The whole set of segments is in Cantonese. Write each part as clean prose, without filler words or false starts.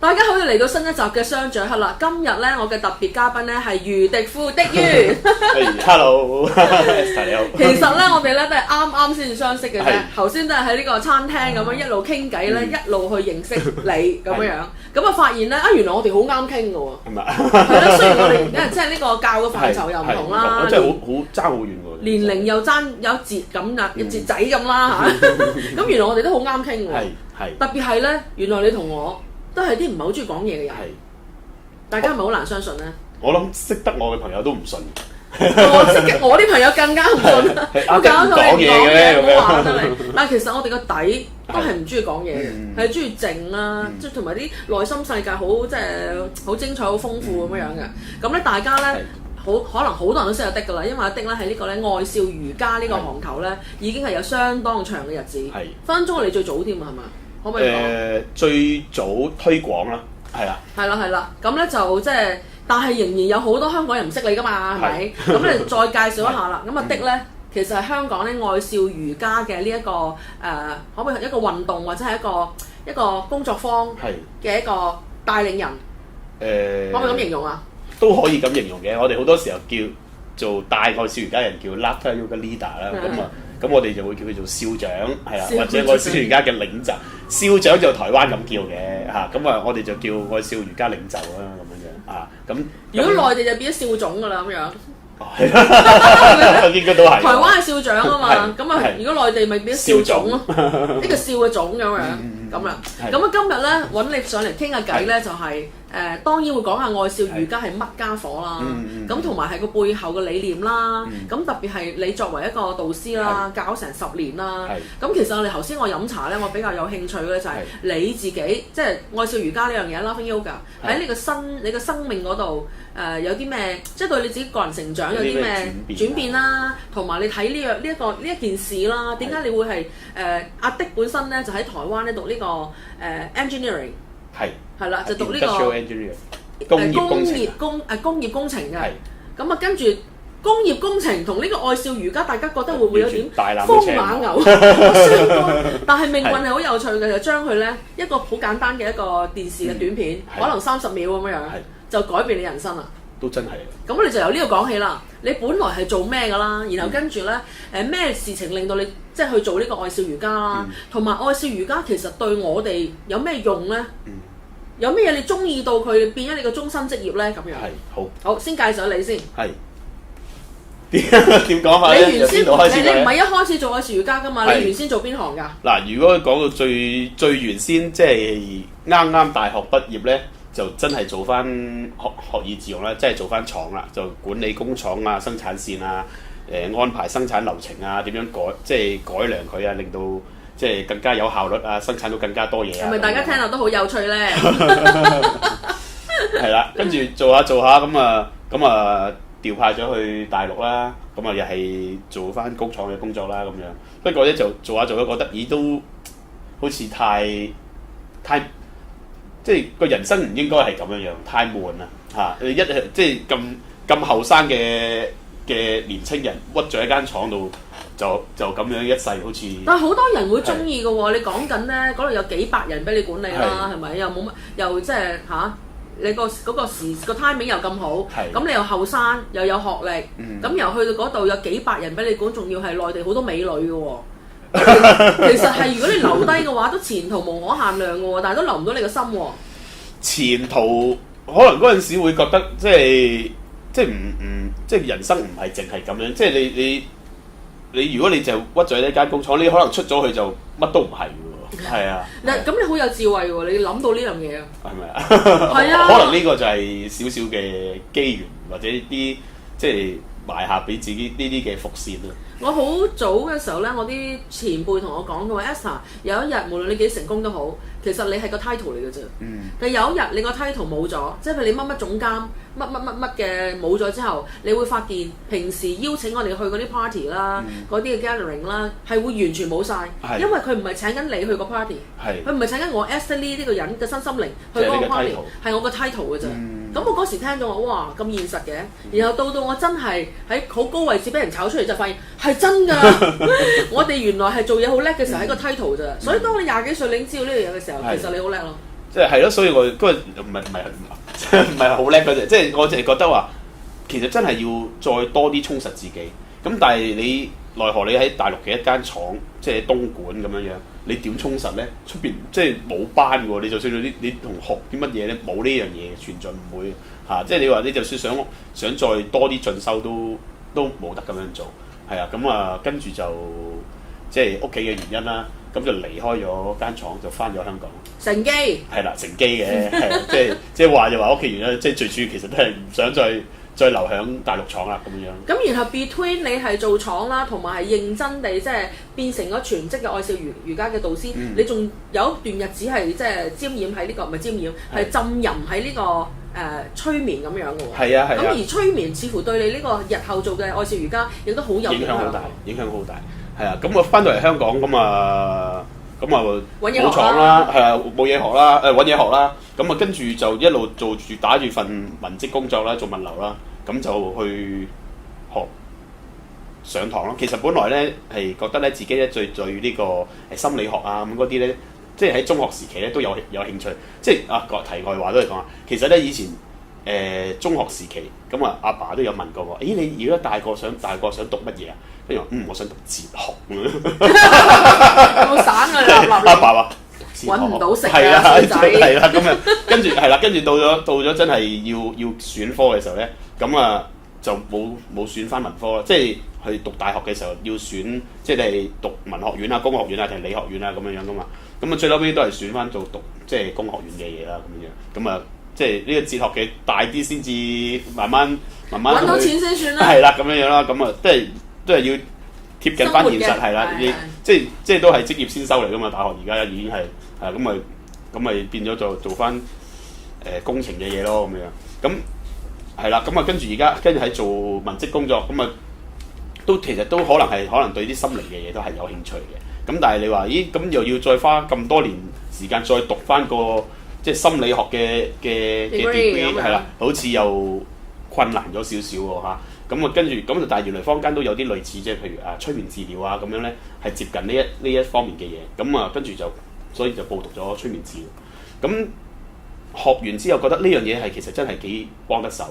大家好，嚟到新一集嘅雙掌客啦。今日咧，我嘅特別嘉賓咧係余迪富的於。Hello，Esther 你好。其實咧，我哋咧都係啱先至相識嘅啫。係頭先都係喺呢個餐廳咁樣一路傾偈咧，一路去認識你咁樣。咁啊，發現咧原來我哋好啱傾嘅喎。係咪？係咯，雖然我哋因為即係呢個教嘅範疇又唔同啦，真係好爭好遠喎。年齡又爭有一截咁啦，一截仔咁啦嚇。咁原來我哋都好啱傾喎。係。特別係咧，原來你同我都係啲唔係好中意講嘢嘅人。大家係咪好難相信咧？我諗識得我嘅朋友都唔信。我啲朋友更加唔信，搞到你講嘢唔好話得你。但係其實我哋個底都係唔中意講嘢嘅，係中意靜啦，即係同埋啲內心世界好即係好精彩、好豐富咁樣嘅。咁咧大家咧可能好多人都識阿的㗎啦，因為阿的咧喺呢個咧愛笑瑜伽呢個行頭咧已經係有相當長嘅日子。分分鐘係你最早添啊，係嘛？可唔可以講？最早推廣啦，係啦。係啦，咁咧就即係。但係仍然有好多香港人唔識你㗎嘛，係咪？咁你再介紹一下啦。咁阿的咧，其實係香港咧愛笑瑜伽嘅呢一個可唔可以一個運動或者係一個工作坊嘅一個帶領人？可唔可以咁形容啊？都可以咁形容嘅。我哋好多時候叫做帶愛笑瑜伽人叫 Laughter Yoga Leader 啦。咁我哋就會叫佢做笑長，係啦，或者愛笑瑜伽嘅領袖。笑長就台灣咁叫嘅嚇，咁啊我哋就叫愛笑瑜伽領袖啦咁樣樣啊。咁如果內地就變咗笑種㗎啦咁樣。應該都係。台灣係笑長啊嘛，咁啊如果內地咪變咗笑種咯，呢個笑嘅種咁樣咁啦。咁啊今日咧揾你上嚟傾下偈咧，就係當然會講下愛笑瑜伽係乜家伙啦，咁同埋係個背後嘅理念啦。咁特別係你作為一個導師啦，教成10年啦。咁其實我哋頭先我飲茶咧，我比較有興趣嘅就係你自己，即係愛笑瑜伽呢樣嘢 ，Laughing Yoga 喺你個生命嗰度有啲咩，即係對你自己個人成長有啲咩轉變啦，同埋你睇呢一件事啦，點解你會係阿的本身咧就喺台灣咧讀呢個engineering 係啦，就讀呢個工業工程嘅。咁啊跟住工業工程同呢個愛笑瑜伽，大家覺得會唔會有點風馬牛相干？但係命運係好有趣嘅，就將佢咧一個好簡單嘅一個電視嘅短片，可能30秒咁樣，就改變你人生啦。都真係。咁你就由呢個講起啦。你本來係做咩㗎啦？然後跟住咧咩事情令到你即係去做呢個愛笑瑜伽啦？同埋愛笑瑜伽其實對我哋有咩用咧？有咩嘢你中意到佢變咗你個終身職業咧？咁樣好先介紹你先。係點講法咧？你原先你唔係一開始做愛笑瑜伽㗎嘛？你原先做邊行㗎？嗱，如果講到最原先即係啱大學畢業咧。就真係做翻學以致用啦，即係做翻廠啦，就管理工廠啊、生產線啊、安排生產流程啊，點樣改良佢啊，令到即係更加有效率啊，生產到更加多嘢啊。係咪大家聽落都好有趣咧？係啦，跟住做下咁啊調派咗去大陸啦，咁啊又係做翻工廠嘅工作啦咁樣。不過咧就做下覺得咦都好似太即係個人生唔應該係咁樣，太悶啦嚇！即係咁後生嘅年青人屈咗喺間廠度，就咁樣一世好似。但係好多人會中意嘅喎，你講緊咧嗰度有幾百人俾你管理啦，係咪？又冇乜，又即係你個 timing 又咁好，咁你又後生又有學歷，咁又去到嗰度有幾百人俾你管，仲要係內地好多美女嘅喎。其實係如果你留低嘅話，都前途無可限量嘅喎，但係都留唔到你個心喎。前途可能嗰陣時會覺得即係人生唔係淨係咁樣，即係你如果你就屈咗喺呢間工廠，你可能出咗去就乜都唔係嘅喎。係啊。咁你好有智慧喎，你諗到呢樣嘢啊？係咪啊？係啊。可能呢個就係少少嘅機緣，或者啲即係埋下俾自己呢啲嘅伏線啦。我好早嘅時候咧，我啲前輩同我講嘅話 ，Esther 有一日無論你幾成功都好，其實你係個 title 嚟嘅啫。但有一日你個 title 冇咗，即係譬如你乜總監、乜嘅冇咗之後，你會發現平時邀請我哋去嗰啲 party 啦、嗰啲嘅 gathering 啦，係會完全冇晒，因為佢唔係請緊你去個 party， 佢唔係請緊我 Esther Lee 呢個人嘅身心靈去嗰個 party， 係我個 title 嘅啫。咁我嗰時聽咗我哇咁現實嘅，然後到我真係喺好高位置俾人炒出嚟，就發現係真㗎。我哋原來係做嘢好叻嘅時候喺個 title 咋，所以當你20幾歲你已經知道呢樣嘢嘅時候，其實你好叻咯。即係咯，所以我嗰個唔係好叻嗰隻，即係我淨係覺得話，其實真係要再多啲充實自己。咁但係你奈何你喺大陸嘅一間廠，即係東莞咁樣樣，你點充實咧？出邊即係冇班喎，你就算你同學啲乜嘢咧，冇呢樣嘢存在唔會嚇。即係你話你就算想再多啲進修都冇得咁樣做，係啊。咁啊跟住就即係屋企嘅原因啦。咁就離開咗間廠，就翻咗香港。乘機係啦，乘機嘅，係即係話就話屋企原因，即係最主要其實都係唔想再留喺大陸廠啦咁樣。咁然後 between 你係做廠啦，同埋係認真地即係變成咗全職嘅愛笑瑜伽嘅導師，你仲有一段日子係即係沾染喺呢個唔係沾染，係浸淫喺呢個催眠咁樣嘅喎。係啊係啊。咁而催眠似乎對你呢個日後做嘅愛笑瑜伽亦都好有影響好大，影響好大。係啊，咁我翻到嚟香港咁啊冇廠啦，係啊冇嘢學啦，揾嘢學啦，咁啊跟住就一路做住打住份文職工作啦，做物流啦，咁就去學上堂咯。其實本來咧係覺得咧自己咧對呢個心理學啊咁嗰啲咧，即係喺中學時期咧都有興趣。即係個題外話都嚟講啊，其實咧以前中學時期咁啊，阿爸都有問過我，你如果大個想讀乜嘢啊？跟住我想讀哲學有冇散啊？阿爸話揾唔到食係啊，仔係啦，咁啊，跟住到咗真係要選科嘅時候咧，咁啊就冇選翻文科啦，即係去讀大學嘅時候要選，即係你讀文學院啊、工學院啊定理學院啊咁樣樣噶嘛，咁啊最嬲尾都係選翻做讀即係工學院嘅嘢啦咁樣，咁啊即係呢個哲學嘅大啲先至慢慢揾到錢先算啦，係啦咁樣樣啦，咁啊都係要貼近翻現實係啦，即係都係職業先修嚟噶嘛，大學而家已經係咁咪變咗做翻工程嘅嘢咯咁樣，咁係啦，咁啊跟住喺做文職工作，咁啊其實都可能對啲心靈嘅嘢都係有興趣嘅，咁但係你話咁又要再花咁多年時間再讀翻個即係心理學嘅 degree 係啦，好似又困難咗少少喎嚇。咁啊，跟住咁就，但係原來坊間都有啲類似，即係譬如催眠治療啊咁樣咧，係接近呢一方面嘅嘢。咁啊，跟住所以就報讀咗催眠治療。咁學完之後覺得呢樣嘢係其實真係幾幫得手，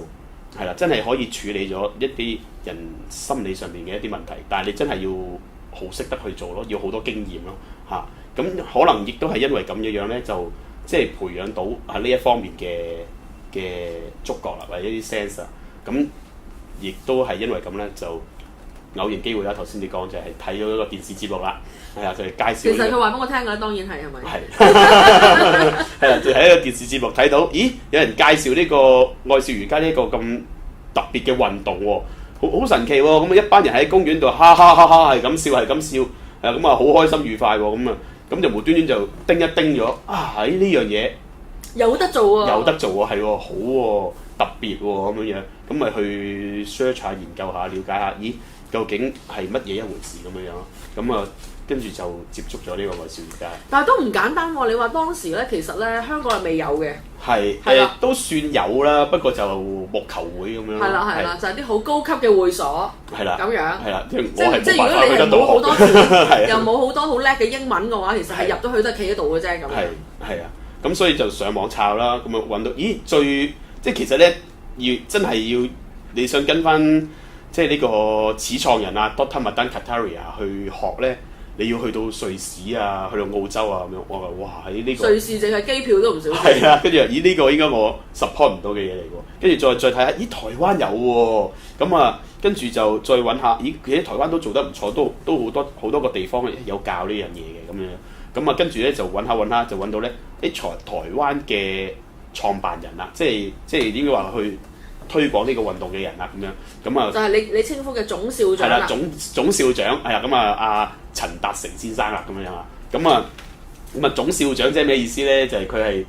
係啦，真係可以處理咗一啲人心理上面嘅一啲問題。但係你真係要好識得去做咯，要好多經驗咯嚇。咁可能亦都係因為咁樣咧，就即係培養到呢一方面嘅觸覺啦，或者啲 sense 啊咁。亦都係因為咁咧，就偶然機會啦。頭先你講就係睇咗一個電視節目啦，係啊，就係介紹。其實佢話俾我聽㗎，當然係咪？係係啊，就喺一個電視節目睇到，咦，有人介紹呢個愛笑瑜伽呢個咁特別嘅運動喎，好神奇喎！咁啊，一班人喺公園度哈哈哈哈係咁笑，咁啊好開心愉快喎，咁就無端端就叮一叮咗喺呢樣嘢有得做喎，係喎，好喎，特別喎咁樣。咁咪去 search 下、研究下、了解下，咦，究竟係乜嘢一回事咁樣咯？咁啊，跟住就接觸咗呢個愛笑瑜伽。但係都唔簡單喎！你話當時咧，其實咧香港係未有嘅。係都算有啦，不過就木球會咁樣。係啦，就係啲好高級嘅會所。係啦。咁樣。係啦，即係如果你係冇好多錢，又冇好多好叻嘅英文嘅話，其實係入到去都係企喺度嘅啫咁。係啊，咁所以就上網抄啦，咁啊揾到，咦即係其實咧。真係要你想跟翻即係呢個始創人啊 Dr. Madan Kataria 去學咧，你要去到瑞士啊，去到澳洲啊咁樣，我話哇喺呢個瑞士淨係機票都唔少。係啊，跟住呢個應該我 support 唔到嘅嘢嚟喎，跟住再睇下，咦台灣有喎，咁啊跟住就再揾下，咦其實台灣都做得唔錯，都好多個地方有教呢樣嘢嘅咁樣，咁啊跟住咧就揾下就揾到咧啲台灣嘅創辦人啦，即係應該話去推廣呢個運動嘅人啦，咁啊就係你稱呼嘅總校長啦。係啦，總校長係啊，咁啊阿陳達成先生啦，咁樣啊，咁啊總校長即係咩意思咧？就係佢係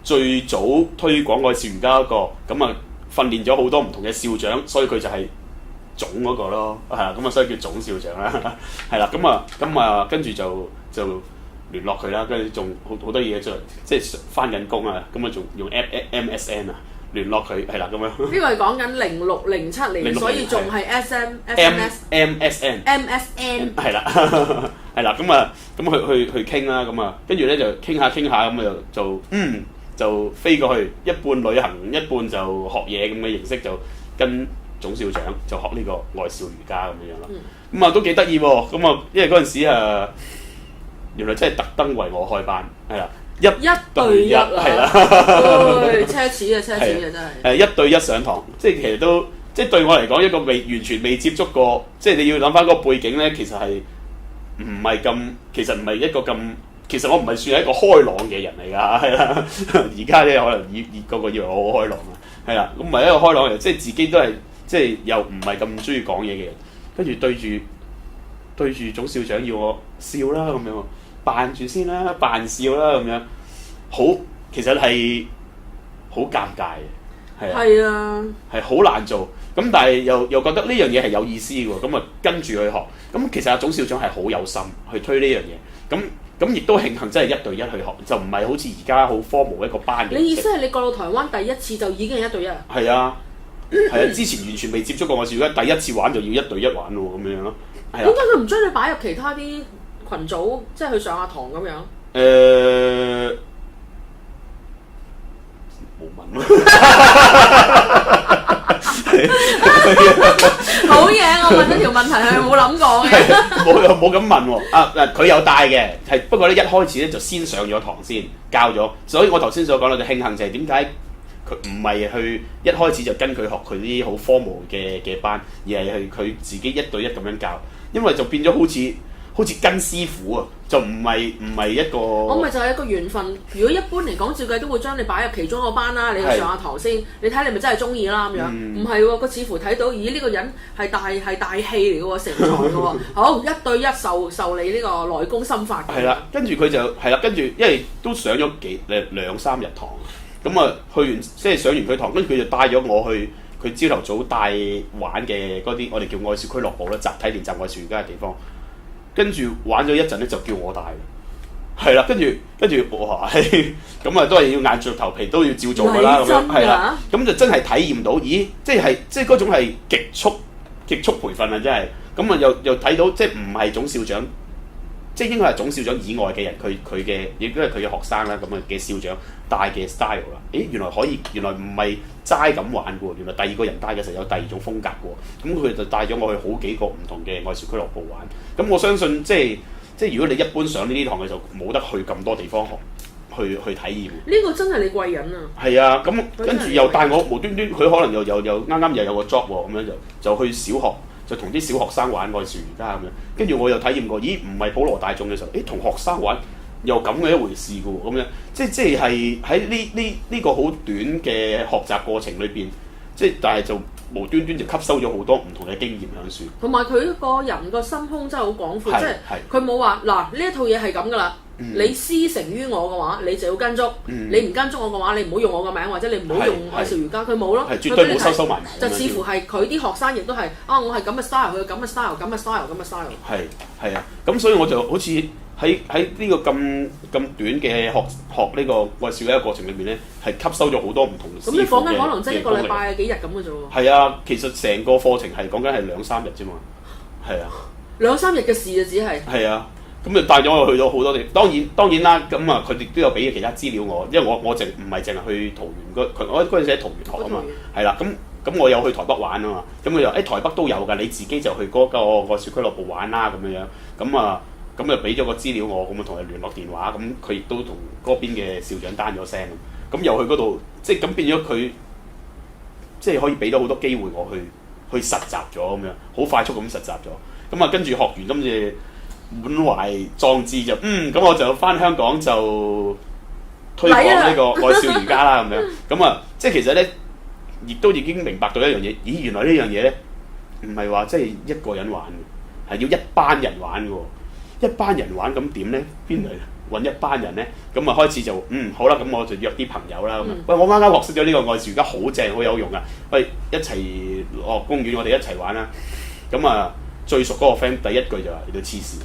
最早推廣愛笑瑜伽嗰個，咁啊訓練咗好多唔同嘅校長，所以佢就係總嗰個咯，係啦，咁啊所以叫總校長啦，係啦，咁啊跟住就聯絡佢啦，跟住仲好多嘢即係翻緊工啊，咁啊仲用 MSN 啊聯絡佢係啦咁樣。呢個係講緊0607年，所以仲係 MSN 係啦，咁去傾啦，咁啊跟住咧就傾下咁就就飛過去，一半旅行，一半就學嘢咁嘅形式，就跟總校長就學呢個愛笑瑜伽咁樣啦。咁啊都幾得意喎！咁啊，因為嗰陣時原來真係特登為我開班，係啦，一對一係啦，奢侈啊真係。一對一上堂，即係其實都即係對我嚟講一個完全未接觸過，即係你要諗翻個背景咧，其實係唔係咁，其實唔係一個咁。其實我唔係算係一個開朗嘅人嚟㗎，係啦。而家咧可能個個以為我好開朗啊，係啦。咁唔係一個開朗嘅人，即係自己都係即係又唔係咁中意講嘢嘅人。跟住對住總校長要我笑啦咁樣，扮住先啦，扮笑啦咁樣，其實係好尷尬嘅，係啊，係好難做。咁但係又覺得呢樣嘢係有意思嘅喎，咁啊跟住去學。咁其實阿總校長係好有心去推呢樣嘢，咁亦都慶幸真係一對一去學，就唔係好似而家好formal一個班嘅。你意思係你過到台灣第一次就已經係一對一？係啊，係啊，之前完全未接觸過我笑，而家第一次玩就要一對一玩喎，咁樣咯。點解佢唔將你擺入其他啲群組，即係去上下堂咁樣？冇問好嘢！我問咗條問題，佢冇諗過嘅。冇咁問喎。佢有帶嘅，係不過咧一開始咧就先上咗堂先教咗，所以我頭先所講咧就慶幸就係點解佢唔係去一開始就跟佢學佢啲好 formal 嘅班，而係佢自己一對一咁樣教，因為就變咗好似跟師傅啊，就唔係一個。我咪就係一個緣分。如果一般嚟講，照計都會將你擺入其中一個班啦，你去上下堂先，你睇你咪真係中意啦咁樣。唔係喎，佢似乎睇到，咦呢個人係大戲嚟嘅喎，成才嘅喎。好一對一受你呢個內功心法。係啦，跟住佢就係啦，跟住因為都上咗兩三日堂，咁啊去完即係上完佢堂，跟住佢就帶咗我去佢朝頭早帶玩嘅嗰啲，我哋叫愛笑俱樂部啦，集體練習愛笑瑜伽嘅地方。跟住玩咗一陣咧，就叫我帶，係啦。跟住哇，咁啊都係要硬着頭皮都要照做㗎啦。咁樣係啦，咁就真係體驗到，咦，即係嗰種係極速培訓啊！真係咁啊，又睇到即係唔係總校長，即係應該係總校長以外嘅人，佢嘅亦都係佢嘅學生啦，咁啊嘅校長帶嘅 style 啦。誒原來唔係齋咁玩嘅喎，原來第二個人帶嘅時候有第二種風格嘅喎。咁佢就帶咗我去好幾個唔同嘅愛笑俱樂部玩。咁我相信即係如果你一般上呢啲堂，你就冇得去咁多地方學去體驗。呢個真係你貴人啊！係啊，咁跟住又帶我無端端，佢可能又啱啱又有個 job 喎，咁樣就去小學。就同啲小學生玩愛笑瑜伽咁樣，跟住我又體驗過，咦唔係普羅大眾嘅時候，同學生玩又咁嘅一回事嘅喎，咁樣即係喺呢個好短嘅學習過程裏邊，但係就無端端就吸收咗好多唔同嘅經驗響書。同埋佢個人個心胸真係好廣闊，即係佢冇話嗱呢一套嘢係咁噶啦。你師承於我嘅話，你就要跟足；你唔跟足我嘅話，你唔好用我個名，或者你唔好用愛笑瑜伽，佢冇咯。係絕對冇收埋。就似乎係佢啲學生亦都係我係咁嘅 style，佢咁嘅 style，咁嘅 style，咁嘅 style。係啊，咁所以我就好似喺呢個咁短嘅學呢個愛笑瑜伽嘅過程裏面咧，係吸收咗好多唔同嘅。咁你講緊可能即係一個禮拜幾日咁嘅啫喎。係啊，其實成個課程係講緊係2-3日啫嘛。係啊。2-3日嘅事就只係。係啊。咁就帶咗我去到好多地，當然啦，咁啊佢哋都有俾其他資料我，因為我唔係淨係去桃園我嗰陣時喺桃園學啊嘛，係啦，咁我有去台北玩啊嘛，咁佢就台北都有㗎，你自己就去嗰個愛笑俱樂部玩啦咁樣，咁就俾咗個資料我，咁啊同佢聯絡電話，咁佢亦都同嗰邊嘅校長單咗聲，咁又去嗰度，即係咁變咗佢，即係可以俾到好多機會我去實習咗咁樣，好快速咁實習咗，咁啊跟住學完今次。滿懷壯志就咁我就翻香港就推廣呢個愛笑瑜伽啦咁樣，咁啊即係其實咧，亦都已經明白到一樣嘢，咦原來呢樣嘢咧唔係話即係一個人玩嘅，係要一班人玩嘅，一班人玩咁點咧？邊嚟揾一班人咧？咁啊開始就好啦，咁我就約啲朋友啦咁啊，喂我啱啱學識咗呢個愛笑瑜伽好正好有用啊，喂一齊落公園我哋一齊玩啦，咁啊最熟嗰個 friend 第一句就話你都黐線。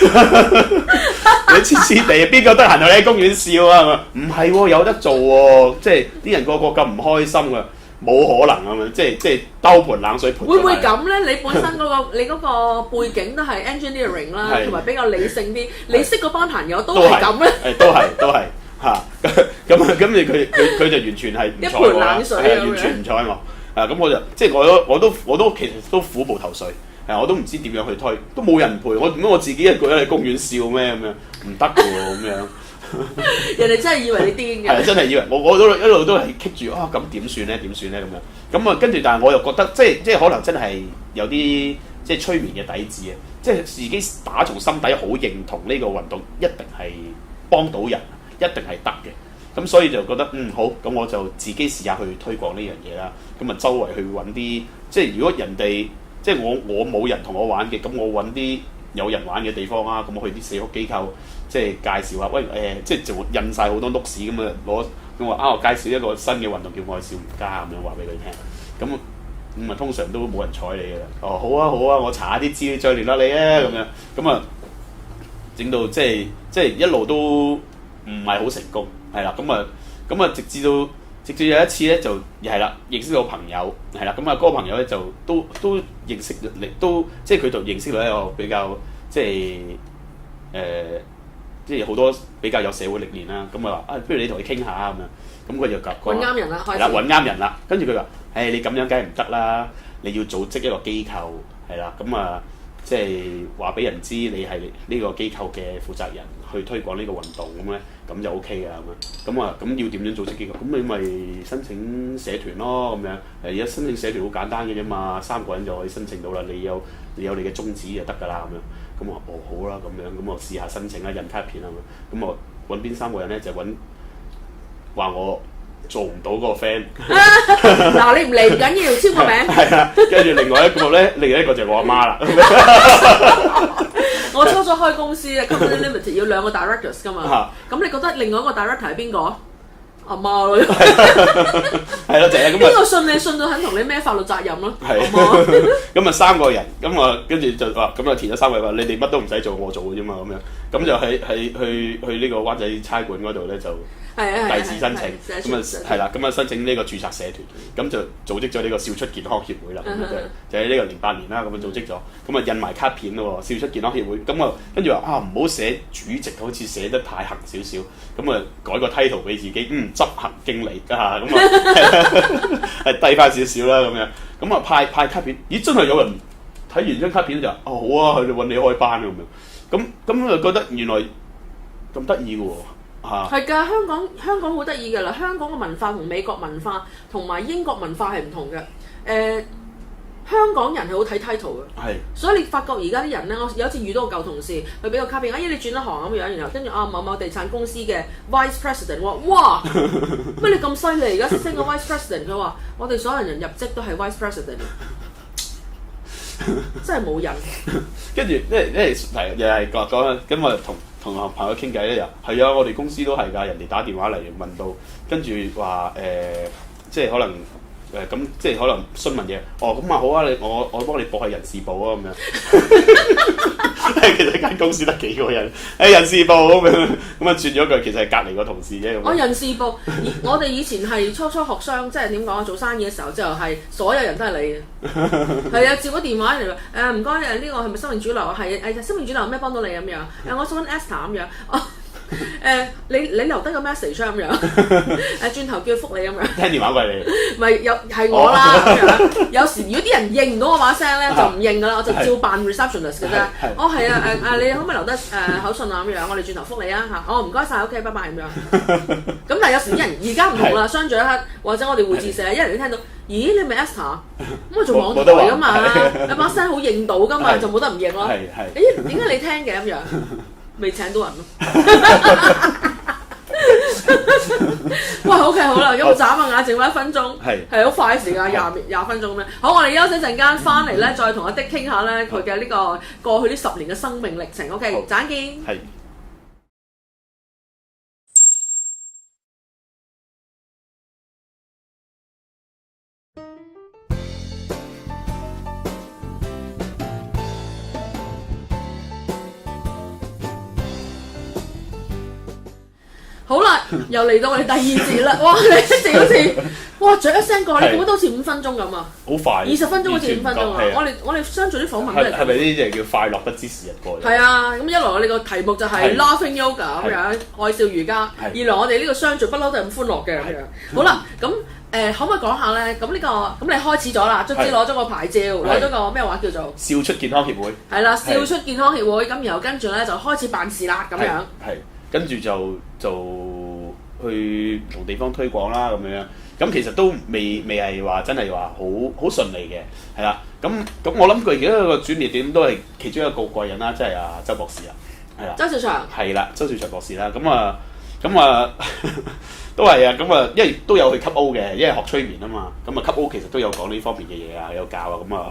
你黐黐地，邊個得閒同你喺公園笑啊？唔係喎，有得做喎，即係啲人個個咁唔開心噶，冇可能啊嘛！即係兜盆冷水潑。會唔會咁咧？你本身你嗰個背景都係 engineering 啦，同埋比較理性啲，你識嗰班朋友都係咁咧？都係嚇，咁啊咁佢就完全係唔睬我啦，完全唔睬我。咁我就即係我都其實都苦無頭緒，我都唔知點樣去推，都冇人陪我，點解我自己一個人喺公園笑咩咁樣？唔得嘅喎咁樣。人哋真係以為你癲嘅。係真係以為我都一路都係棘住咁點算咧？點算咧咁樣？咁啊跟住，但係我又覺得即係可能真係有啲即係催眠嘅底子啊！即係自己打從心底好認同呢個運動，一定係幫到人，一定係得嘅。咁所以就覺得好，咁我就自己試下去推廣呢樣嘢啦。咁啊周圍去揾啲，即係如果人哋即係我冇人同我玩嘅，咁我揾啲有人玩嘅地方啊。咁我去啲社福機構，即係介紹下，喂即係就印晒好多 notes 咁啊攞咁話我介紹一個新嘅運動叫愛笑瑜伽咁樣話俾佢聽。咁通常都冇人睬你嘅啦。好啊，我查下啲資料再聯絡你啊咁樣。咁啊整到即係一路都唔係好成功。係啦，咁啊，直至有一次咧，就係啦，認識到朋友，係啦，咁啊，嗰個朋友咧就都認識你，都即係佢就認識到一個比較即係好多比較有社會歷練啦。咁啊話不如你同佢傾下咁樣，咁佢就夾揾啱人啦，開始揾啱人啦。跟住佢話：你咁樣梗係唔得啦，你要組織一個機構，係啦，咁啊，即係話俾人知你係呢個機構嘅負責人。去推廣呢個運動咁咧，咁就 OK 㗎咁啊，咁要點樣組織機構？咁你咪申請社團咯咁樣。而家申請社團好簡單嘅啫嘛，3個人就可以申請到啦。你有你嘅宗旨就得㗎啦咁樣。咁我好啦咁樣，咁我試下申請啦，印卡片啊咁我揾邊3個人咧？就揾話我做唔到嗰個 friend。嗱你唔嚟唔緊要，簽個名。係啊，跟住另外一個就係我阿媽啦。我初初開公司咧 ，Company Limited 要2個 directors 噶嘛。咁你覺得另外一個 director 係邊個？阿媽咯。係咯，就係咁。邊個信你信到肯同你孭法律責任咯？係。咁啊3個人，咁啊跟住就話，咁啊填咗3個話，你哋乜都唔使做，我做嘅啫嘛咁樣。咁就去呢個灣仔差館嗰度咧就。第次申請，咁啊係啦，咁啊申請呢個註冊社團，咁就組織咗呢個笑出健康協會啦，就喺呢個08年啦，咁啊組織咗，咁啊印埋卡片咯喎，笑出健康協會，咁啊跟住話唔好寫主席，好似寫得太行少少，咁啊改個 title 俾自己，執行經理咁啊係低翻少少啦咁樣，咁啊派卡片，咦真係有人睇完張卡片就好啊，去揾你開班咁樣，咁就覺得原來咁得意嘅喎。係㗎，香港好得意㗎啦！香港嘅文化同美國文化同埋英國文化係唔同嘅。香港人係好睇 title 嘅，所以你發覺而家啲人咧，我有一次遇到個舊同事，佢俾個卡片，你轉咗行咁樣，然後跟住某某地產公司嘅 vice president 話：哇，乜你咁犀利？而家升個 vice president， 佢話我哋所有人入職都係 vice president， 真係冇人。跟住又係講咁我同朋友傾偈咧，又係啊！我哋公司都係㗎，人哋打電話嚟問到，跟住話即係可能咁，即係可能詢問嘢。咁啊好啊，我幫你報係人事部啊咁樣。其實間公司得幾個人，人事部咁樣，咁啊轉咗句，其實係隔離個同事啫。人事部，我哋以前係初學商，即係點講啊？做生意嘅時候之後係所有人都係你嘅，係啊，接咗電話嚟話唔該呢個係咪生命主流啊？係生命主流有咩幫到你咁樣？我想揾 Esther 咁樣。你留低個 message 咁樣，轉頭叫覆你咁樣。聽電話喂你。咪係我啦咁樣。有時如果啲人認唔到我把聲咧，就唔認噶啦，我就照扮 receptionist 嘅啫。係啊你可唔可以留低口信啊咁樣？我哋轉頭覆你啊嚇。唔該晒 OK，拜拜咁樣。咁但係有時啲人而家唔同啦，相聚一刻或者我哋會誌社，一人都聽到，咦你咪 Esther？ 咁我做網台噶嘛，你把聲好認到噶嘛，就冇得唔認咯。點解你聽嘅咁樣？未請到人咯。喂，OK 好啦，咁眨下眼剩翻1分鐘，係好快嘅時間，20分鐘咩？好，我哋休息陣間翻嚟咧，再同阿 Dick 傾下咧佢嘅呢個過去呢10年嘅生命歷程。OK，陣見。好啦，又嚟到我哋第二節啦！哇，你一直好似哇著一聲過，你覺得好似5分鐘咁啊？好快，20分鐘好似5分鐘啊！我哋相做啲訪問都係咪呢啲就叫快樂不知時日過？係啊，咁一來我哋個題目就係 Laughing Yoga 咁樣，愛笑瑜伽；二來我哋呢個相聚不嬲都係咁歡樂嘅咁樣。好啦，咁可唔可以講下咧？咁呢個咁你開始咗啦，卒之攞咗個牌照，攞咗個咩話叫做笑出健康協會。係啦，笑出健康協會，咁然後跟住咧就開始辦事啦咁樣。係，跟住就去唔同地方推廣啦咁樣。咁其實都未係話真係話好順利嘅，係啦。咁我諗佢而家個轉捩點都係其中一個貴人啦，即係阿周博士啊，係啦。周兆祥。係啦，周兆祥博士啦。咁啊都係啊。咁啊，因為都有去吸 O 嘅，因為學催眠啊嘛。咁啊吸 O 其實都有講呢方面嘅嘢啊，有教啊。咁啊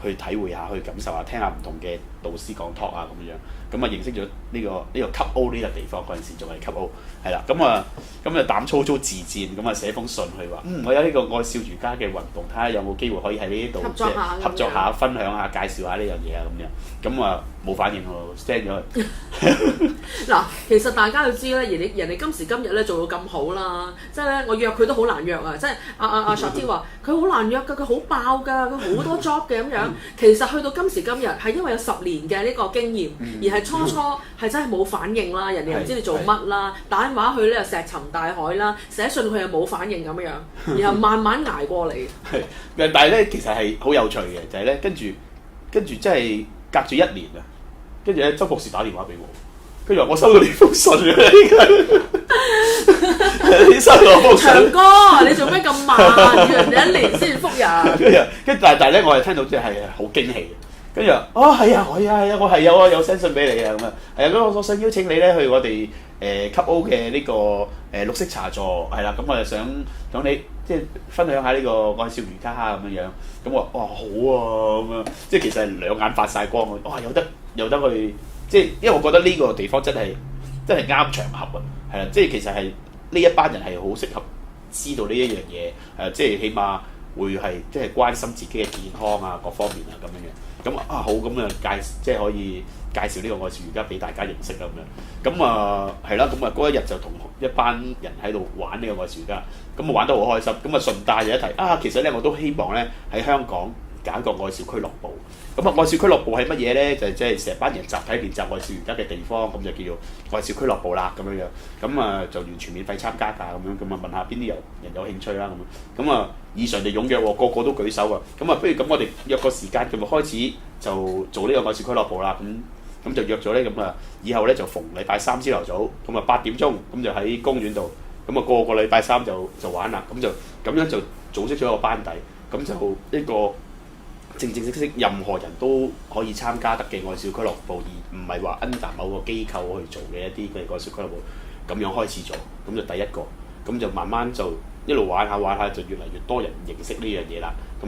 去體會下，去感受下，聽下唔同嘅導師講 talk 啊咁樣。咁啊認識咗呢個吸 O 呢個地方嗰陣時仲係吸 O， 係啦。咁啊膽粗粗自薦，咁啊寫封信去話，我有呢個愛笑瑜伽嘅運動，睇下有冇機會可以喺呢度即係合作下、分享下、介紹下呢樣嘢啊咁樣。咁啊冇反應喎 ，stand 咗佢。嗱，其實大家要知咧，人哋今時今日咧做到咁好啦，即係咧我約佢都好難約啊！即係阿 Shati 話佢好難約㗎，佢好爆㗎，佢好多 job 嘅咁樣。其實去到今時今日係因為有10年嘅呢個經驗，而係初係真係冇反應啦，人哋又唔知你做乜啦，打電話去咧又石沉大海啦，寫信佢又冇反應咁樣，然後慢慢捱過嚟。係，但係咧其實係好有趣嘅，就係咧跟住真係隔住1年啊，跟住咧周博士打電話俾我，跟住話我收到呢封信啊，你收到封信。長哥，你做咩咁慢？要人哋1年先覆人。跟住但係咧，我係聽到即係好驚喜。跟住係啊，我係有 send 信俾你啊咁啊，係啊，咁我想邀請你咧去我哋吸 O 嘅呢個綠色茶座係啦，咁我就想同你即係分享下呢個愛笑瑜伽咁樣樣，咁我話好啊咁樣，即係其實係兩眼發晒光啊，有得去，即係因為我覺得呢個地方真係啱場合啊，係啦，即係其實係呢一班人係好適合知道呢一樣嘢，即係起碼會係即係關心自己嘅健康啊各方面啊咁樣樣。咁好咁啊即係可以介紹呢個愛笑瑜伽俾大家認識咁樣。咁係啦，咁嗰一日就同一班人喺度玩呢個愛笑瑜伽，咁玩得好開心。咁順帶就一提其實咧我都希望咧喺香港搞一個愛笑俱樂部。咁愛笑俱樂部係乜嘢咧？就即係成班人集體練習愛笑瑜伽嘅地方，咁就叫做愛笑俱樂部啦咁樣樣。咁就完全免費參加㗎咁樣。咁問下邊啲人有興趣啦咁。咁異常地踴躍喎，個個都舉手啊。咁不如咁我哋約個時間，咁就開始就做呢個愛笑俱樂部啦。咁就約咗咧，咁以後咧就逢禮拜3朝頭早，咁8點鐘，咁就喺公園度，咁個禮拜3就玩啦。咁樣就組織咗一個班底，咁就一個正式任何人都可以參加得嘅愛笑俱樂部，而唔係話 under 某個機構去做嘅一啲嘅愛笑俱樂部，咁樣開始做，咁就第一個，咁就慢慢就一路玩下，就越嚟越多人認識呢樣嘢啦。咁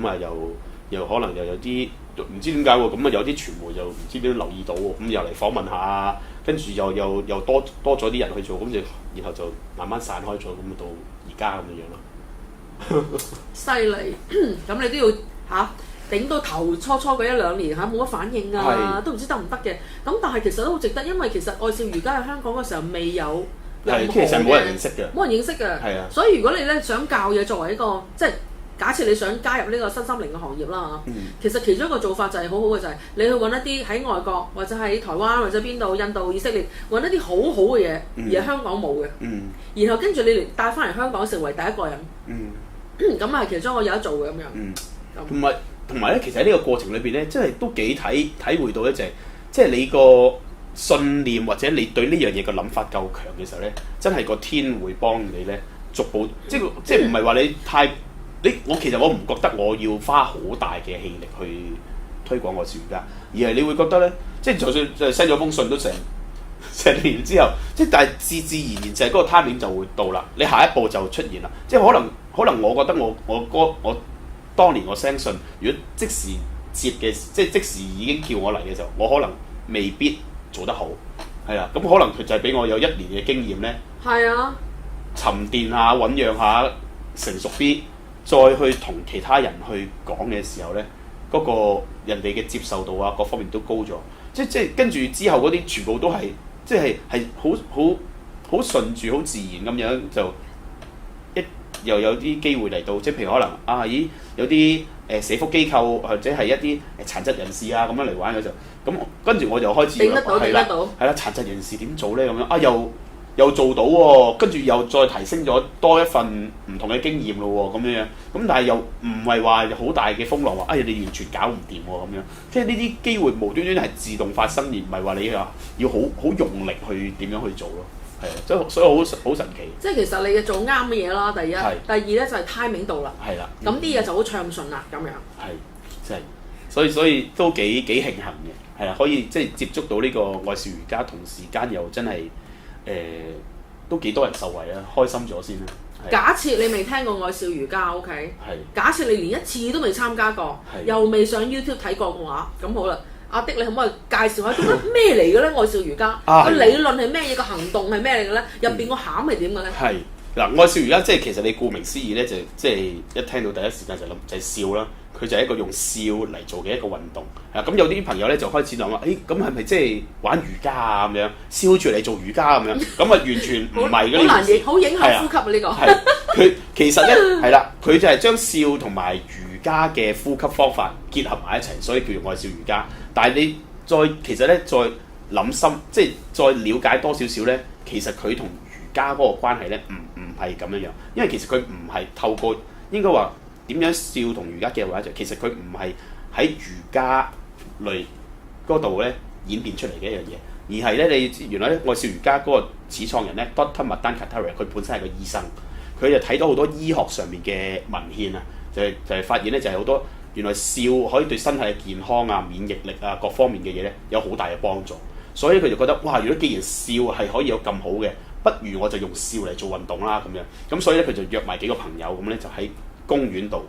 又可能又有啲唔知點解喎，咁有啲傳媒又唔知點留意到喎，咁又嚟訪問下，跟住又多咗啲人去做，咁就然後就慢慢散開咗，咁到而家咁樣咯。犀利，咁你都要頂到頭初嗰1-2年冇乜反應啊，都唔知得唔得嘅。咁但係其實都好值得，因為其實愛笑瑜伽喺香港嘅時候未有任何嘅，其實冇人認識嘅，冇人認識嘅。係啊，所以如果你咧想教嘢作為一個即係假設你想加入呢個身心靈嘅行業啦，其實其中一個做法就係好好嘅，就係你去揾一啲喺外國或者喺台灣或者邊度印度、以色列揾一啲好好嘅嘢，而係香港冇嘅，然後跟住你嚟帶翻嚟香港成為第一個人，咁係其中一個有得做嘅咁樣。同埋咧，其實喺呢個過程裏邊咧，真係都幾體會到一隻，即係你個信念或者你對呢樣嘢嘅諗法夠強嘅時候咧，真係個天會幫你咧逐步，即係唔係話你太。其實我唔覺得我要花好大嘅氣力去推廣愛笑瑜伽，而係你會覺得咧，即係就算就 send 咗封信都成年之後，即係但係自然就係嗰個 timing 就會到啦，你下一步就出現啦。即係可能我覺得我當年我 send 信，如果即時接嘅，即時已經叫我嚟嘅時候，我可能未必做得好，係啊。咁可能佢就係俾我有1年嘅經驗咧，係啊，沉澱下、醖釀下、成熟啲。再去同其他人去講嘅時候咧，嗰個人哋嘅接受度啊，各方面都高咗。即係跟住之後嗰啲全部都係即係好順住好自然咁樣就又有啲機會嚟到，即係譬如可能咦有啲社福機構或者係一啲殘疾人士啊咁樣嚟玩嘅時候，咁跟住我就開始頂得到，係啦，殘疾人士點做咧咁樣又做到喎，跟住又再提升咗多一份唔同嘅經驗咯喎，咁樣，咁但係又唔係話好大嘅風浪話，你完全搞唔掂喎咁樣，即係呢啲機會無端端係自動發生，而唔係話你要好用力去點樣去做咯，係啊，所以好神奇。即係其實你做啱嘅嘢啦，第一，第二咧就係 timing 到啦，係啦，咁啲嘢就好暢順啦，咁樣。係，即係，所以都幾慶幸嘅，係啊，可以即係接觸到呢個愛笑瑜伽，同時間又真係。都幾多人受惠啊！開心咗先啦。假設你未聽過愛笑瑜伽 ，OK？ 係。假設你連一次都未參加過，又未上 YouTube 睇過嘅話，咁好啦。阿的，你可唔可以介紹下咩嚟嘅咧？愛笑瑜伽個理論係咩嘢？個行動係咩嚟嘅咧？入邊個餡係點嘅咧？係嗱，愛笑瑜伽即係其實你顧名思義咧，就即係一聽到第一時間就諗就係笑啦。佢就係一個用笑嚟做嘅一個運動，咁有啲朋友咧就開始諗話，咁係咪即係玩瑜伽啊咁樣，笑住嚟做瑜伽咁樣？咁啊完全唔係嘅呢件事，好影響呼吸啊呢個。係佢其實咧係啦，佢就係將笑同埋瑜伽嘅呼吸方法結合埋一齊，所以叫做愛笑瑜伽。但係你其實咧再諗深，即係再了解多少少咧，其實佢同瑜伽嗰個關係咧唔係咁樣樣，因為其實佢唔係透過應該話。點樣笑同瑜伽嘅話就其實佢唔係喺瑜伽類嗰度咧演變出嚟嘅一樣嘢，而係咧你原來咧愛笑瑜伽嗰個始創人咧 Dr. Madan Kataria 佢本身係個醫生，佢就睇到好多醫學上面嘅文獻啊，就係發現咧就係好多原來笑可以對身體嘅健康啊、免疫力啊各方面嘅嘢咧有好大嘅幫助，所以佢就覺得哇！如果既然笑係可以有咁好嘅，不如我就用笑嚟做運動啦咁樣，咁所以咧佢就約埋幾個朋友咁咧就喺公園度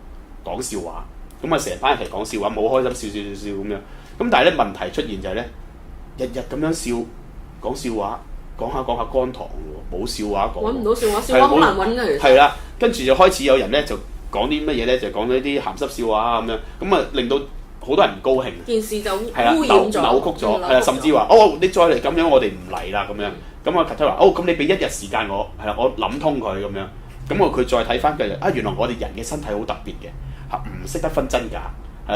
講笑話，咁啊成班一齊講笑話，好開心笑咁樣。咁但係咧問題出現就係咧，日日咁樣笑講笑話，講下乾堂喎，冇笑話講。揾唔到笑話，笑話好難揾㗎。係啦，跟住就開始有人咧就講啲乜嘢咧，就講咗啲鹹濕笑話咁樣，咁啊令到好多人唔高興。件事就污染咗、扭曲咗，係啦，甚至話你再嚟咁樣，我哋唔嚟啦咁樣。咁啊 Kataria 話咁你俾一日時間我，係啦，我諗通佢咁樣。咁佢再睇翻佢原來我哋人嘅身體好特別嘅唔識得分真假，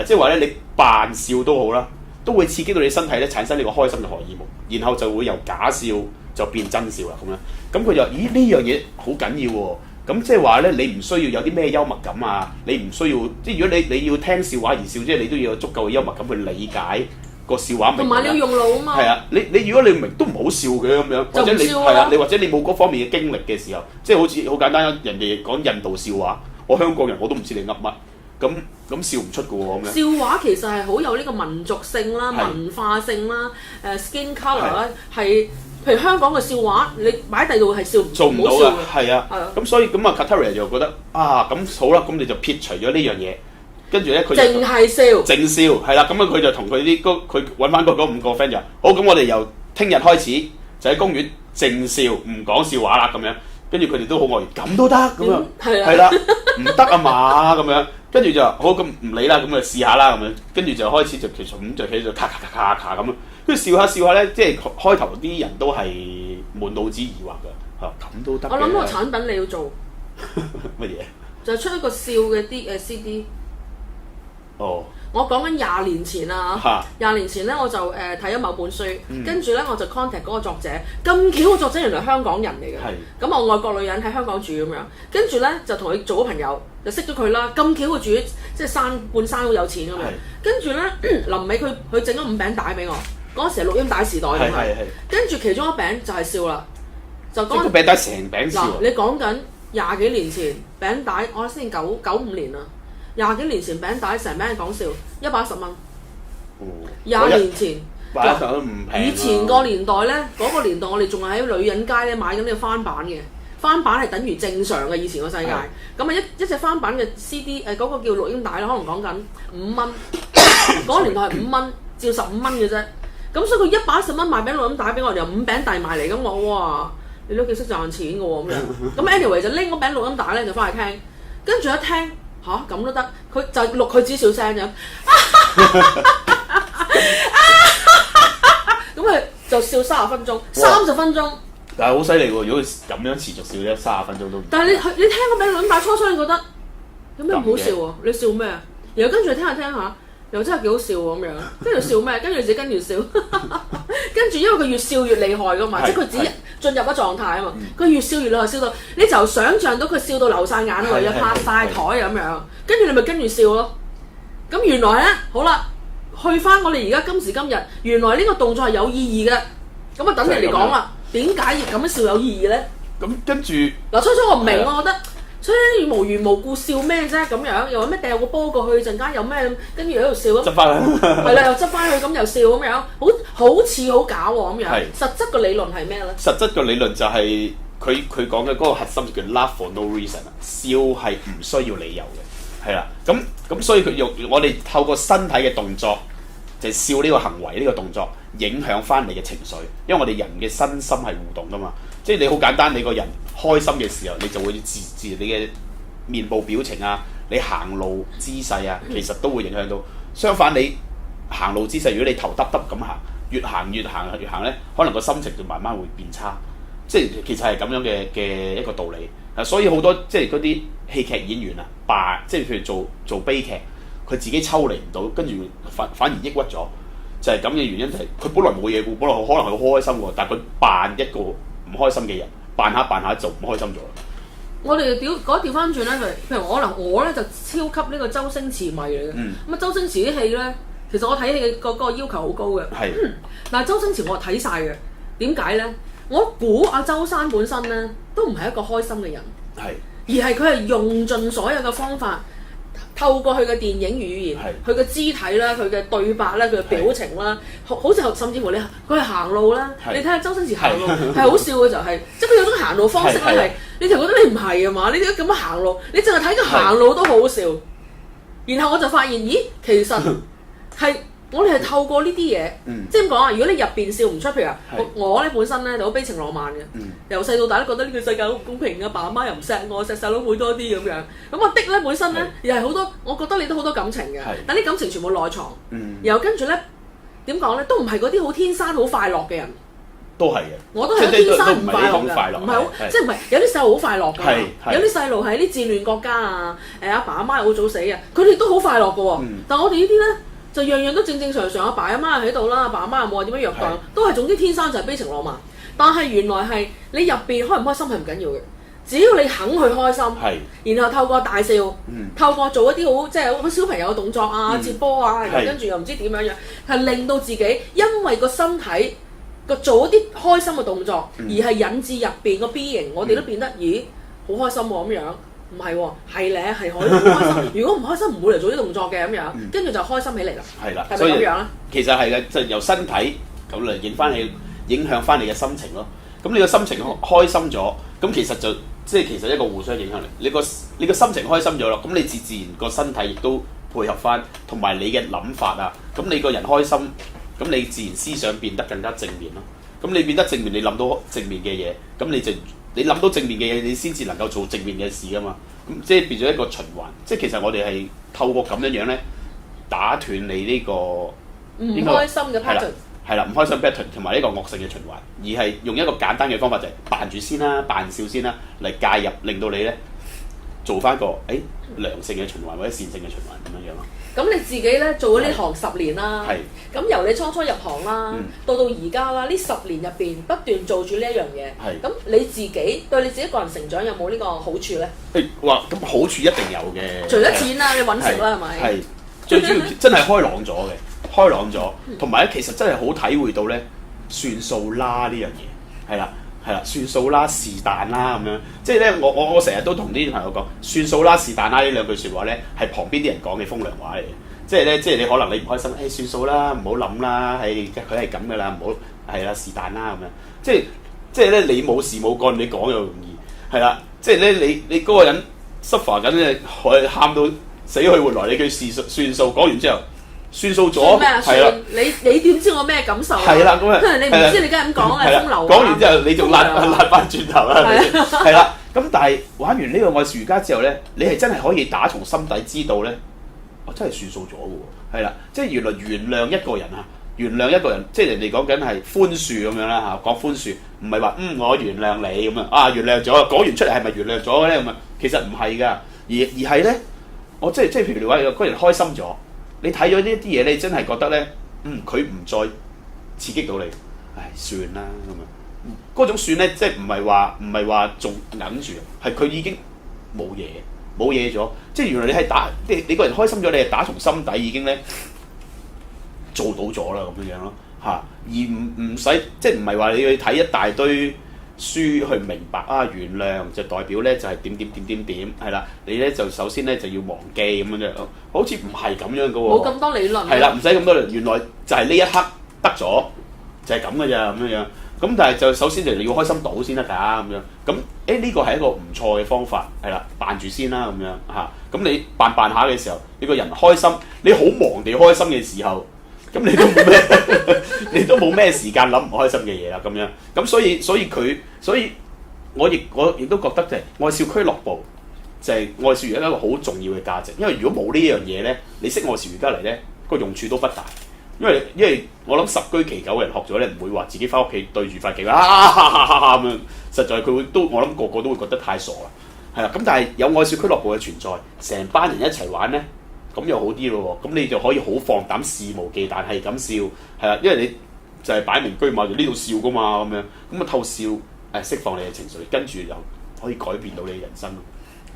即係話咧你扮笑都好啦，都會刺激到你身體咧產生呢個開心嘅荷爾蒙，然後就會由假笑就變真笑啦咁樣。咁佢就呢樣嘢好緊要喎。咁即係話咧你唔需要有啲咩幽默感啊，你唔需要即係如果你要聽笑話而笑，即係你都要有足夠嘅幽默感去理解個笑話。同埋你要用腦啊嘛。係啊，你如果你唔明都唔好笑嘅咁樣，或者你係啊，你或者你冇嗰方面嘅經歷嘅時候，即係好似好簡單，人哋講印度笑話，我香港人我都唔知你噏乜。咁笑唔出嘅喎，咁樣笑話其實係好有呢個民族性啦、文化性啦、skin colour 啦，係譬如香港嘅笑話，你擺第度係笑做唔到嘅，係啊，咁所以咁啊 Kataria 就覺得咁好啦，咁你就撇除咗呢樣嘢，跟住咧佢淨係笑，淨笑係啦，咁佢就同佢佢揾翻嗰5個 friend 就好，咁我哋由聽日開始就喺公園淨笑，唔講笑話啦咁樣，跟住佢哋都好愕然，咁都得咁樣，係啦，唔得啊嘛咁樣。跟住就好咁唔理啦，咁就試下啦咁樣，跟住就開始就其實咁就喺度咔咁樣，跟住笑下咧，即係開頭啲人都係滿腦子疑惑㗎，咁都得。我諗個產品你要做乜嘢？就出一個笑嘅啲CD。哦。我講緊20年前啊，20年前咧我就睇咗某本書，跟住咧我就 contact 嗰個作者，咁巧個作者原來香港人嚟嘅，咁我外國女人喺香港住咁樣，跟住咧就同佢做咗朋友，就識咗佢啦。咁巧佢住即係半山好有錢咁樣，跟住咧臨尾佢整咗5餅帶俾我，嗰時係錄音帶時代咁啊，跟住其中一餅就係笑啦，就講餅帶成餅笑。嗱，你講緊20幾年前餅帶，我先95年啦。20幾年前餅帶成餅講笑，110蚊。20年前，110都唔平。以前個年代咧，嗰個年代我哋仲係喺女人街咧買緊呢個翻版嘅，翻版係等於正常嘅以前個世界。咁啊一隻翻版嘅 CD 嗰個叫錄音帶啦，可能講緊5蚊。嗰個年代係5蚊，照15蚊嘅啫。咁所以佢110蚊賣餅錄音帶俾我，由5餅遞埋嚟咁我哇，你都幾識賺錢嘅喎咁樣。咁 anyway 就拎嗰餅錄音帶咧就翻去聽，跟住一聽。咁都得，佢就錄佢只笑聲咁，咁佢就笑30分鐘，30分鐘但係好犀利喎！如果佢咁樣持續笑咧，30分鐘都唔。但係你聽個名兩大初初，你覺得有咩唔好笑啊？你笑咩啊？然後跟住聽下，又真係幾好笑喎咁樣。跟住笑咩？跟住自己跟住笑，跟住因為佢越笑越厲害噶嘛，即係佢自己進入咗狀態啊嘛。佢越笑越厲害，笑到你就想像到佢笑到流晒眼淚啊，拍晒台咁樣。跟住你咪跟住笑咯。咁原來咧，好啦，去翻我哋而家今時今日，原來呢個動作係有意義嘅。咁啊，等你嚟講啦。點解要咁樣笑有意義咧？咁跟住嗱，初初我唔明，我覺得所以無緣無故笑咩啫咁樣，又話咩掉個波過去陣間有咩，跟住喺度笑咯，執翻啦，係啦，又執翻去咁又笑咁樣，好似好假喎咁樣。實質個理論係咩咧？實質個理論就係佢講嘅嗰個核心就叫 laugh for no reason 啊，笑係唔需要理由嘅，係啦。咁所以佢用我哋透過身體嘅動作，就係笑呢個行為呢個動作。影響翻你嘅情緒，因為我哋人嘅身心係互動噶嘛，即係你好簡單，你個人開心嘅時候，你就會自然你嘅面部表情啊，你行路姿勢啊，其實都會影響到。相反，你行路姿勢，如果你頭耷耷咁行，越行咧，可能個心情就慢慢會變差。即係其實係咁樣嘅一個道理。所以好多即係嗰啲戲劇演員啊，即係譬如做悲劇，佢自己抽離唔到，跟住反而抑鬱咗。就係咁嘅原因，就係佢本來冇嘢嘅，本來可能係好開心喎，但係佢扮一個唔開心嘅人，扮下就唔開心咗。我哋調翻轉咧，譬如我咧就超級呢個周星馳迷嚟嘅。咁周星馳啲戲咧，其實我睇戲個要求好高嘅。但係周星馳我睇晒嘅，點解咧？我估阿周生本身咧都唔係一個開心嘅人，而係佢係用盡所有嘅方法。透過佢嘅電影語言，佢嘅肢體啦，佢嘅對白啦，佢嘅表情啦，好似甚至乎佢係行路啦，你睇下周星馳行路係好笑嘅就係，即係佢有種行路方式咧係，你就覺得你唔係啊嘛，你點解咁樣行路？你淨係睇佢行路都好笑。然後我就發現，咦，其實係我哋係透過呢啲嘢，即係咁講啊！如果你入邊笑唔出，譬如話我咧本身咧就好悲情浪漫嘅，由細到大都覺得呢個世界好唔公平啊！爸媽又唔錫我，錫細佬妹多啲咁樣。咁我的咧本身咧又係好多，我覺得你都好多感情嘅，但啲感情全部內藏。然後跟住咧點講咧，都唔係嗰啲好天生好快樂嘅人。都係嘅，我都係天生唔快樂㗎，唔係好即係唔係有啲細路好快樂㗎，有啲細路喺啲戰亂國家啊，阿爸阿媽又好早死啊，佢哋都好快樂㗎喎。但係我哋呢啲咧。就樣樣都正正常常，阿爸阿媽喺度啦，阿爸阿媽又冇話點樣虐待，都係總之天生就係悲情浪漫。但係原來係你入邊開唔開心係唔緊要嘅，只要你肯去開心，然後透過大笑，透過做一啲好即係好小朋友嘅動作啊，接波啊，然後跟住又唔知點樣樣，係令到自己因為個身體做一啲開心嘅動作，而係引致入邊個 B 型，我哋都變得咦好開心喎咁樣。唔係喎，係咧，係可以好開心。如果唔開心，唔會嚟做啲動作嘅咁樣，跟住就開心起嚟啦。係啦，係咪咁樣咧？其實係嘅，就由身體咁嚟影響翻你嘅心情咯。咁你個心情開心咗，咁其實就即係其實一個互相影響力。你個心情開心咗咯，咁你自然個身體亦都配合翻，同埋你嘅諗法啊。咁你個人開心，咁你自然思想變得更加正面咯。咁你變得正面，你諗到正面嘅嘢，咁你諗到正面嘅嘢，你先至能夠做正面嘅事噶嘛。咁即係變咗一個循環。即係其實我哋係透過咁樣咧，打斷你呢個唔開心嘅 pattern。係啦，唔開心 pattern 同埋呢個惡性嘅循環，而係用一個簡單嘅方法就係扮住先啦，扮笑先啦，嚟介入，令到你咧做翻個良性嘅循環或者善性嘅循環咁樣樣咯。咁你自己咧做咗呢行10年啦，咁由你初入行啦，到而家啦，呢10年入邊不斷做住呢一樣嘢，咁你自己對你自己個人成長有冇呢個好處咧？哇！咁好處一定有嘅。除咗錢啦，你揾食啦係咪？係最主要真係開朗咗嘅，開朗咗，同埋咧其實真係好體會到咧算數啦呢樣嘢，係啦。算數啦，是但啦咁樣，即係咧，我成日都同啲朋友講，算數啦，是但啦呢兩句説話咧，係旁邊啲人講嘅風涼話嚟嘅，即係咧，即係你可能你唔開心，算數啦，唔好諗啦，佢係咁噶啦，唔好係啦，是但啦咁樣，即係咧，你冇事冇幹，你講又容易，係啦，即係咧，你嗰個人 suffer 緊咧，喊到死去活來，你句算數講完之後。算數咗，係啦。你點知我咩感受啊？係啦，咁啊，你唔知你梗係咁講啊，風流。講完之後，你仲辣翻轉頭啦，係啦。咁但係玩完呢個愛是瑜伽之後咧，你係真係可以打從心底知道咧，我真係算數咗嘅喎，係啦。即係原來原諒一個人啊，原諒一個人，即係人哋講緊係寬恕咁樣啦嚇，講寬恕，唔係話我原諒你咁樣啊，原諒咗，講完出嚟係咪原諒咗咧咁啊？其實唔係㗎，而係咧，我即係譬如你話有個人開心咗，你睇咗呢一啲嘢，你真係覺得咧，佢唔再刺激到你，唉，算啦咁啊。嗰種算咧，即係唔係話仲忍住，係佢已經冇嘢咗。即係原來你係你個人開心咗，你係打從心底已經咧做到咗啦咁樣咯嚇，而唔使即係唔係話你去睇一大堆書去明白啊，原諒就代表咧就係點係啦，你咧就首先咧就要忘記咁樣啫，好似唔係咁樣嘅喎。冇咁多理論。係啦，唔使咁多理論，原來就係呢一刻得咗，就係咁嘅咋咁樣。咁但係就首先就你要開心到先得㗎咁樣，咁呢個係一個唔錯嘅方法，係啦，扮住先啦咁樣嚇。咁你扮下嘅時候，你個人開心，你好忙地開心嘅時候，咁你都冇咩時間諗唔開心嘅嘢啦咁樣。咁所以我亦都覺得就係愛笑俱樂部就係愛笑瑜伽一個好重要嘅價值，因為如果冇呢樣嘢咧，你識愛笑瑜伽嚟咧個用處都不大。因為我諗十居其九嘅人學咗咧，唔會話自己翻屋企對住塊鏡咁樣，實在佢我諗個個都會覺得太傻啦，係啦。咁但係有愛笑俱樂部嘅存在，成班人一齊玩咧，咁又好啲咯喎。咁你就可以好放膽肆無忌憚係咁笑，係啦，因為你就係擺明居馬就呢度笑噶嘛咁樣，咁啊透笑釋放你嘅情緒，跟住就可以改變到你嘅人生。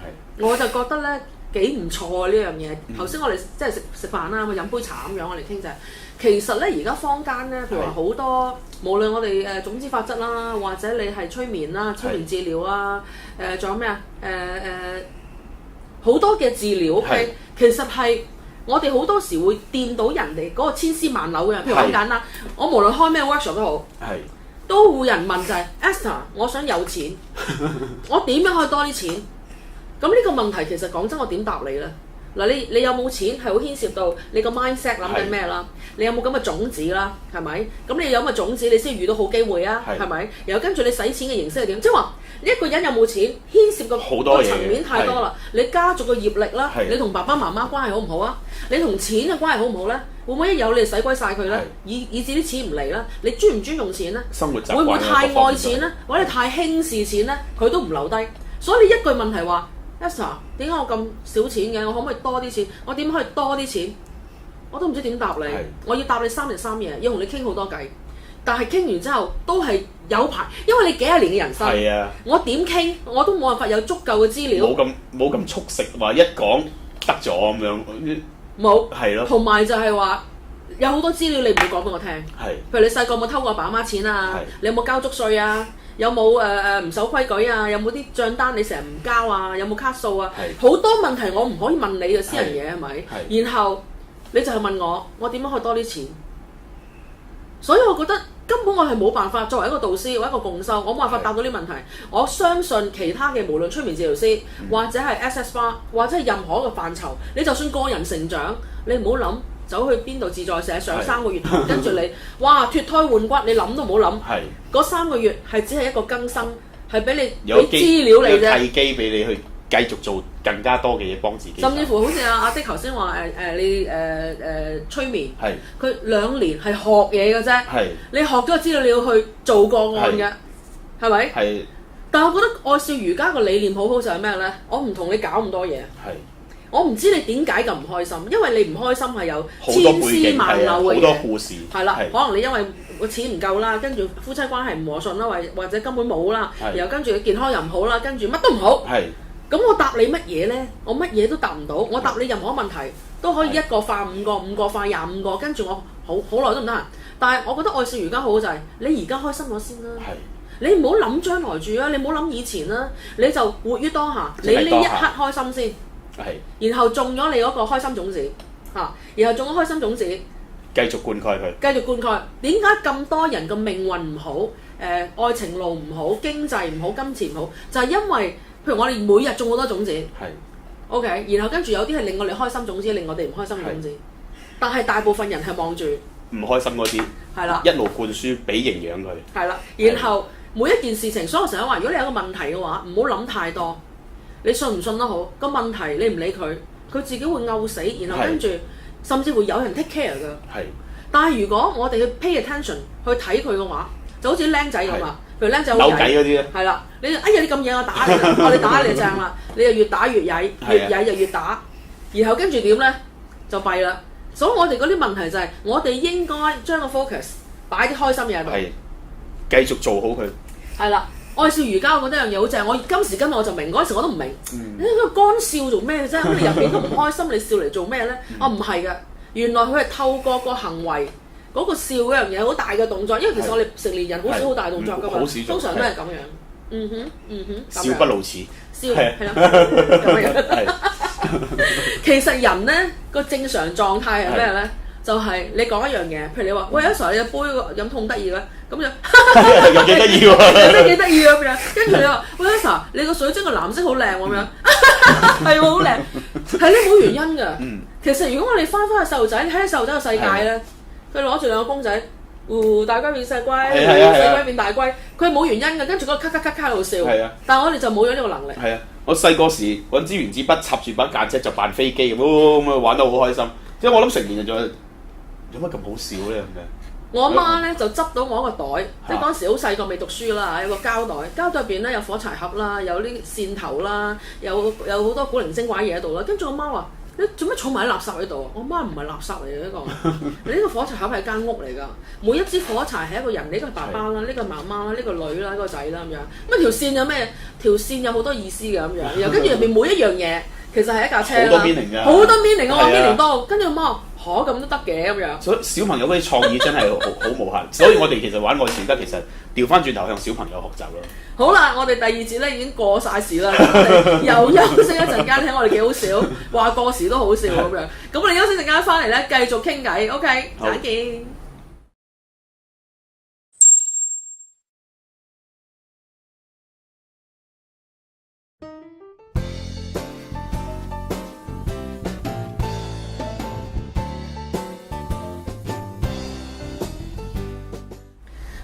係。我就覺得咧幾唔錯啊呢樣嘢。頭先我哋即係食飯啦，飲杯茶咁樣，我哋傾就係。其實咧，而家坊間咧，譬如話好多，無論我哋種子法則啦，或者你係催眠啦、催眠治療啊，仲有咩啊？好多嘅治療 ，OK， 其實係我哋好多時會掂到人哋嗰個千絲萬縷嘅。譬如好簡單，我無論開咩 workshop 都好，都會有人問就係 Esther， 我想有錢，我點樣可以多啲錢？咁呢個問題其實講真，我點答你咧？嗱，你有冇錢係好牽涉到你個 mindset 諗緊咩啦？你有冇咁嘅種子啦？係咪？咁你有咁嘅種子，你先遇到好機會啊？係咪？然後跟住你使錢嘅形式係點？即係話你一個人有冇錢，牽涉個層面太多啦。你家族嘅業力啦，你同爸爸媽媽關係好唔好啊？你同錢嘅關係好唔好咧？會唔會一有你就使鬼晒佢咧？以至啲錢唔嚟啦？你尊唔尊重錢咧？生活習慣會唔會太愛錢咧？或者你太輕視錢咧？佢都唔留低。所以你一句問題話。Esther， 點解我咁少錢嘅？我可唔可以多啲錢？我點可以多啲錢？我都唔知點答你。我要答你3日3夜，要同你傾好多偈。但係傾完之後都係有排，因為你幾廿年嘅人生，我點傾我都冇辦法有足夠嘅資料。冇咁速食話一講得咗咁樣。冇。係咯。同埋就係話有好多資料你唔會講俾我聽。係。譬如你細個有冇偷過爸媽錢啊？你有冇交足稅啊？有冇唔守規矩啊？有冇啲帳單你成日唔交啊？有冇卡數啊？好多問題我唔可以問你嘅私人嘢係咪？然後你就係問我點樣可以多啲錢？所以我覺得根本我係冇辦法作為一個導師或者一個共修，我冇辦法答到呢啲問題。我相信其他嘅無論催眠治療師或者係 SS Bar 或者係任何一個範疇，你就算個人成長，你唔好諗。走去邊度自在社上3個月堂，跟住你，哇脫胎換骨，你諗都唔好諗。嗰3個月係只係一個更新，係俾你俾資料你啫。有契機俾你去繼續做更加多嘅嘢幫自己。甚至乎好似阿的頭先話你催眠，佢2年係學嘢嘅啫。你學咗資料你要去做個案嘅，係咪？係。但係我覺得愛笑瑜伽個理念好好就係咩咧？我唔同你搞咁多嘢。我唔知你點解咁唔開心，因為你唔開心係有千絲萬縷嘅嘢，好多故事。係啦，可能你因為個錢唔夠啦，跟住夫妻關係唔和順啦，或者根本冇啦，然後跟住健康又唔好啦，跟住乜都唔好。咁我答你乜嘢咧？我乜嘢都答唔到。我答你任何問題都可以1個化5個，5個化25個，跟住我好耐都唔得閒。但係我覺得愛笑瑜伽好就係你而家開心咗先啦。你唔好諗將來住啊！你唔好諗以前啦，你就活於當下。你呢一刻開心先。然後種咗你嗰個開心種子，然後種咗開心種子，繼續灌溉佢。繼續灌溉。點解咁多人個命運唔好？愛情路唔好，經濟唔好，金錢唔好，就係因為譬如我哋每日種好多種子，OK， 然後跟住有啲係令我哋開心種子，令我哋唔開心種子。但係大部分人係望住唔開心嗰啲，係啦，一路灌輸俾營養佢。係啦，然後每一件事情，所以我成日話，如果你有個問題嘅話，唔好諗太多。你信唔信都好，個問題你唔理佢，佢自己會嘔死，然後跟住甚至會有人 take care 㗎。但係如果我哋去 pay attention 去睇佢嘅話，就好似僆仔咁啊。譬如僆仔好曳嗰啲咧，係啦，你哎呀你咁曳我打你，你打你就正啦，你就越打越曳，越曳就越打，然後跟住點咧就弊啦。所以我哋嗰啲問題就係、我哋應該將個 focus 擺啲開心嘢喺度，繼續做好佢。係啦，愛笑瑜伽我覺得一樣嘢好正，我今時今日我就明，嗰陣時我都唔明，你個乾笑做咩啫？咁你入邊都唔開心，你笑嚟做咩咧？唔係㗎，原來佢係透過個行為。嗰個笑嗰樣嘢好大嘅動作，因為其實我哋成年人好少好大動作㗎嘛，通常都係咁樣。笑不露齒。笑係啦，咁樣。其實人咧個正常狀態係咩咧？就係你講一樣嘢，譬如你話喂，有時候你隻杯飲痛得意嘅，咁就又幾得意喎，有咩幾得意咁樣？跟住你話喂，有時候你個水晶個藍色好靚咁樣，係喎好靚，係呢冇原因㗎。其實如果我哋翻去細路仔，你睇下細路仔個世界咧。佢攞住兩個公仔，大龜變細龜，細龜變大龜，佢係冇原因嘅，跟住嗰個咔咔咔咔喺度笑。但係我哋就冇咗呢個能力。我細個時揾支原子筆插住把間尺就扮飛機咁啊玩得好開心。即係我諗成年人仲有乜咁好笑咧咁嘅。我阿媽咧就執到我一個袋，即係嗰時好細個未讀書啦，有個膠袋，膠袋入邊咧有火柴盒啦，有啲線頭啦，有好多古靈精怪嘢喺度啦。跟住我媽話：你做咩儲埋啲垃圾喺度？我媽唔係垃圾嚟嘅呢個，你呢個火柴盒係間屋嚟㗎，每一支火柴係一個人，呢個爸爸啦，呢個媽媽啦，呢個女啦，呢個仔啦咁樣。咁條線有咩？條線有好多意思嘅咁樣，然後跟住入邊每一樣嘢其實係一架車啦，好多 meaning 㗎，好多 meaning 啊，我 meaning 多。跟住媽咁都得嘅咁樣。所以小朋友嗰啲創意真係好無限，所以我哋其實玩愛笑瑜伽其實調翻轉頭向小朋友學習咯。好啦，我哋第二節咧已經過晒時啦，我哋又休息一陣間，聽我哋幾好笑，話過時都好笑咁樣。咁我哋休息陣間翻嚟咧，繼續傾偈。OK，再見。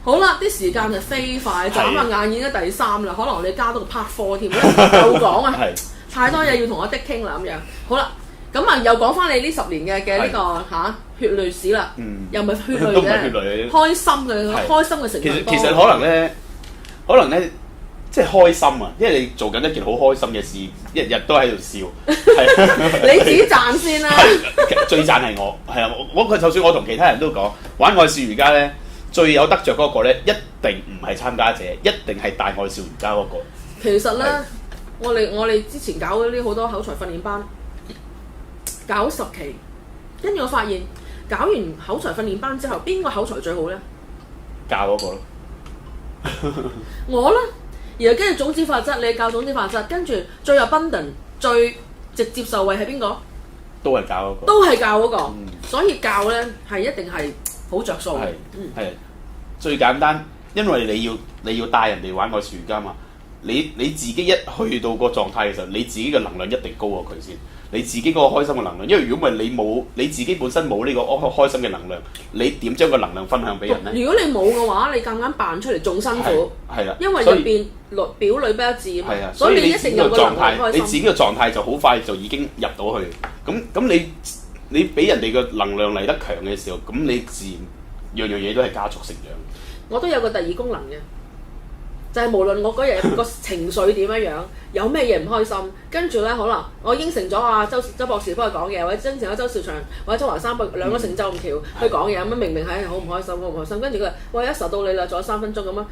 好啦，啲時間就飛快，眨下眼已經第3啦，可能我哋加多個 part 4添，夠講啊，太多嘢要同阿的傾啦咁樣。好啦，咁啊又講翻你呢10年嘅呢個血淚史啦，又唔係血淚嘅，開心嘅成長。其實可能咧，即係開心啊，因為你做緊一件好開心嘅事，日日都喺度笑。你自己讚先啦。最讚係我，係啊，我就算我同其他人都講玩愛笑瑜伽咧。最有得着嗰個咧，一定唔係參加者，一定係帶愛笑瑜伽嗰個。其實咧，我哋之前搞嗰啲好多口才訓練班，搞10期，跟住我發現搞完口才訓練班之後，邊個口才最好咧？教嗰個咯。我啦，然後跟住種子法則，你教種子法則，跟住最 abundant 最直接受惠係邊個？都係教嗰個。都係教嗰個，所以教咧係一定係。好着數，係最簡單，因為你要帶人哋玩愛笑瑜伽嘛。你自己一去到個狀態嘅時候，你自己嘅能量一定高過佢先。你自己嗰個開心嘅能量，因為如果唔係你自己本身冇呢個開心嘅能量，你點將個能量分享俾人咧？如果你冇嘅話，你夾硬扮出嚟仲辛苦。係啦，因為入邊表裏不一致啊嘛。係啊，所以你一定有個能量開心。你自己嘅狀態就好快就已經入到去。咁你俾人哋嘅能量嚟得強嘅時候，咁你自然樣嘢都係加速成長。我都有個第二功能嘅，就係無論我嗰日個情緒點樣，有咩嘢唔開心，跟住咧可能我應承咗阿周博士幫佢講嘢，或者應承咗周兆祥或者周華山兩個成就咁橋去講嘢，咁明明係好唔開心，好唔開心，跟住佢話：喂，Elsa到你啦，仲有3分鐘咁啊！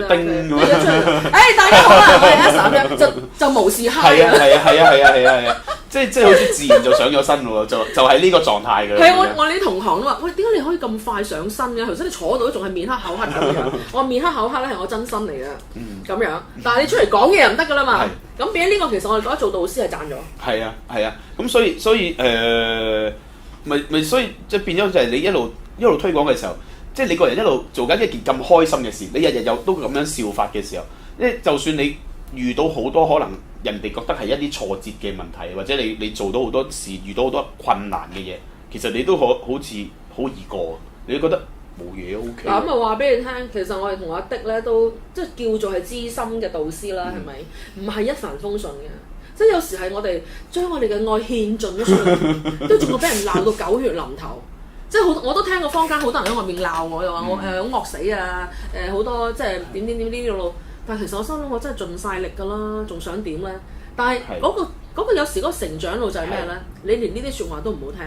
叮咁樣，大家好啊，我係 Elsa 咁樣，就無視嗨啊！係啊！即係好似自然就上咗身喎，就係呢個狀態嘅。係我啲同行都話：喂，點解你可以咁快上身嘅？頭先你坐到仲係面黑口黑咁樣。我面黑口黑咧係我真心嚟嘅，咁樣。但係你出嚟講嘢又唔得㗎啦嘛。咁變咗呢個其實我哋覺得做導師係賺咗。係啊，咁所以所以即係變咗就係你一路推廣嘅時候，即係你個人一路做緊一件咁開心嘅事，你日日又都咁樣笑法嘅時候，就算你遇到好多可能人哋覺得係一啲挫折嘅問題，或者你做到好多事，遇到好多困難嘅嘢，其實你都好似好易過，你覺得冇嘢 OK。嗱咁啊話俾你聽，其實我哋同阿的咧都即係叫做係資深嘅導師啦，係咪？唔係一帆風順嘅，即係有時係我哋將我哋嘅愛獻盡咗出嚟，都仲會俾人鬧到狗血淋頭。即係我都聽過坊間好多人喺外面鬧我，又話我好惡死啊，好多即係點呢啲路。但係其實我心諗我真係盡晒力㗎啦，仲想點咧？但係嗰個有時嗰個成長路就係咩咧？你連呢啲説話都唔好聽。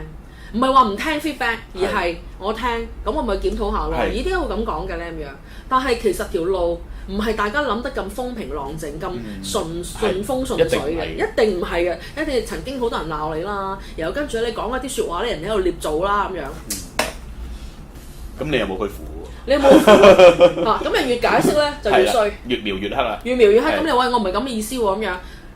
唔係話唔聽 feedback， 而係我聽，咁我咪檢討下咯。咦，點解會咁講嘅咧咁樣？但係其實條路唔係大家諗得咁風平浪靜、咁順風順水嘅，一定唔係嘅。一定曾經好多人鬧你啦，然後跟住你講一啲説話咧，人哋喺度捏造啦咁樣。咁你有冇去扶？你有冇扶啊？咁你越解釋咧就越衰，越描越黑啦。越描越黑，咁你話我唔係咁嘅意思喎咁樣。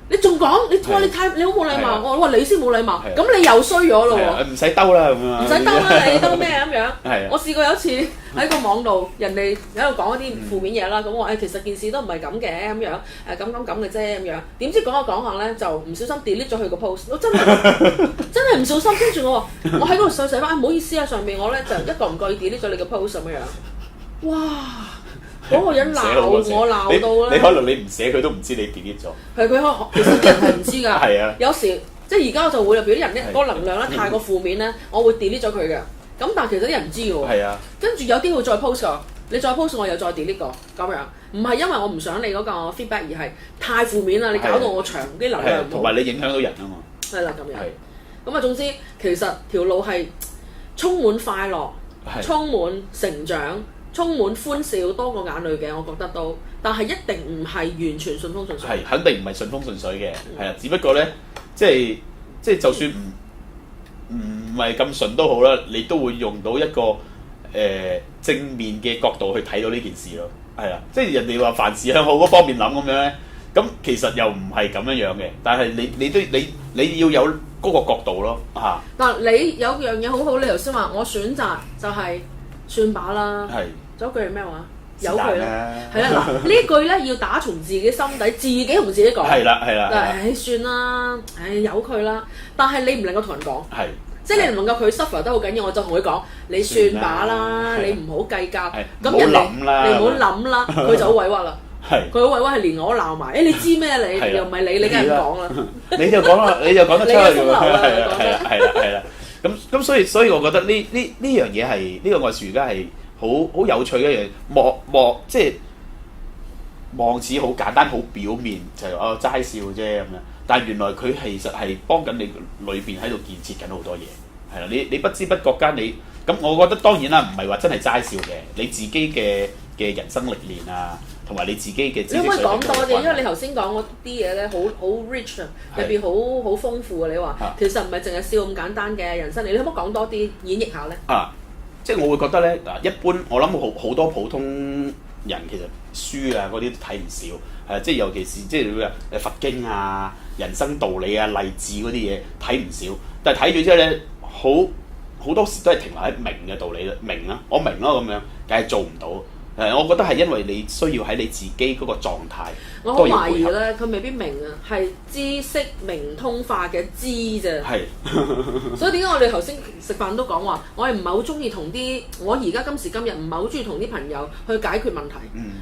你仲講？你話你好冇禮貌，我話你先冇禮貌，咁你又衰咗咯喎！唔使兜啦咁樣。唔使兜啦，你兜咩咁樣？我試過有一次喺個網度，人哋喺度講一啲負面嘢啦，咁我話其實件事都唔係咁嘅咁樣，咁嘅啫咁樣。點知講下咧，就唔小心 delete 咗佢個 post。我真係唔小心，跟住我話我喺嗰度寫翻，唔好意思啊，上面我咧就一個唔覺意 delete 咗你個 post 咁樣。哇！嗰個人鬧我鬧到咧，你可能你唔寫佢都唔知你 delete 咗。係佢其實啲人係唔知㗎。係啊。有時即係而家我就會，譬如啲人咧嗰個能量咧太過負面咧，我會 delete 咗佢嘅。咁但係其實啲人唔知㗎喎。係啊。跟住有啲會再 post 㗎，你再 post 我又再 delete 個咁樣。唔係因為我唔想你嗰個 feedback， 而係太負面啦，你搞到我長啲能量唔好。同埋你影響到人啊嘛。係啦，咁樣。咁啊，總之其實條路係充滿快樂，充滿成長。充滿歡笑多過眼淚嘅，我覺得都，但係一定唔係完全順風順水。係，肯定唔係順風順水嘅，係啊，只不過咧，即係就算唔係咁順都好啦，你都會用到一個正面嘅角度去睇到呢件事咯，係啊，即係人哋話凡事向好嗰方面諗咁樣咧，咁其實又唔係咁樣嘅，但係你要有嗰個角度咯，嚇。嗱，你有樣嘢好好，你頭先話我選擇就係算把啦。係。仲有句係咩話？由佢啦，係啦嗱，呢句咧要打從自己心底，自己同自己講。係啦。算啦，由佢啦。但係你唔能夠同人講。係。即係你唔能夠佢 suffer 得好緊要，我就同佢講，你算把啦，你唔好計較。咁人哋你唔好諗啦，佢就好委屈啦。係。佢好委屈係連我都鬧埋，你知咩你？又唔係你梗係唔講啦。你就講啦，你就講得出嚟。係啦。咁所以我覺得呢樣嘢係呢個愛是瑜伽係。好有趣嘅一樣，即係望似好簡單、好表面，就係齋笑啫咁樣。但係原來佢其實係幫緊你裏邊喺度建設緊好多嘢，係啦。你不知不覺間你咁，我覺得當然啦，唔係話真係齋笑嘅，你自己嘅人生歷練啊，同埋你自己嘅。你可唔可以講多啲？因為你頭先講嗰啲嘢咧，好 rich 啊，入邊好豐富啊。你話其實唔係淨係笑咁簡單嘅人生，你可唔可以講多啲演繹下咧？即係我會覺得咧，嗱，一般我諗好多普通人其實書啊嗰啲都睇唔少，即係尤其是即係佛經啊、人生道理啊、勵志嗰啲嘢睇唔少，但係睇咗之後咧，好多時都係停留喺明嘅道理啦，明啦，我明咯咁樣，但係做唔到。我覺得係因為你需要喺你自己嗰個狀態。我好懷疑咧，佢未必明啊，係知識明通化嘅知啫。係。所以點解我哋頭先食飯都講話，我係唔係好中意同啲我而家今時今日唔係好中意同啲朋友去解決問題。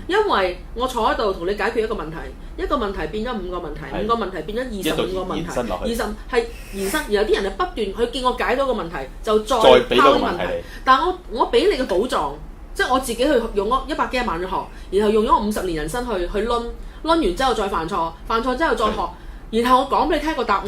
因為我坐喺度同你解決一個問題，一個問題變咗5個問題，5個問題變咗25個問題，20係延伸，然後啲人係不斷去見我解到個問題，就再拋啲問題。但係我俾你嘅寶藏。即係我自己去用咗100幾萬去學，然後用咗我50年人生去攆完之後再犯錯之後再學，然後我講俾你聽個答案，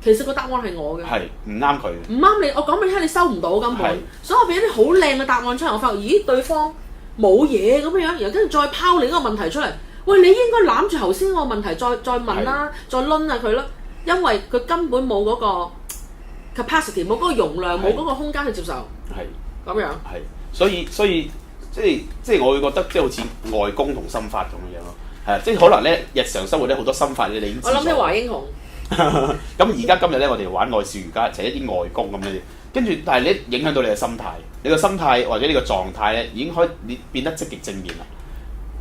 其實個答案係我嘅，係唔啱佢，唔啱你，我講俾你聽你收唔到根本，所以我俾啲好靚嘅答案出嚟，我發覺咦對方冇嘢咁樣，然後跟住再拋另一個問題出嚟，喂你應該攬住頭先個問題再問啦，再攆下佢啦，因為佢根本冇嗰個 capacity， 冇嗰個容量，冇嗰個空間去接受，係咁樣，係所以。即係我會覺得即係好似外功同心法咁樣咯，係即係可能咧日常生活咧好多心法你已經知咗。我諗起華英雄。咁而家今日咧我哋玩愛是瑜伽就係一啲外功咁樣，跟住但係你影響到你嘅心態，你個心態或者你個狀態咧已經可以變得積極正面啦。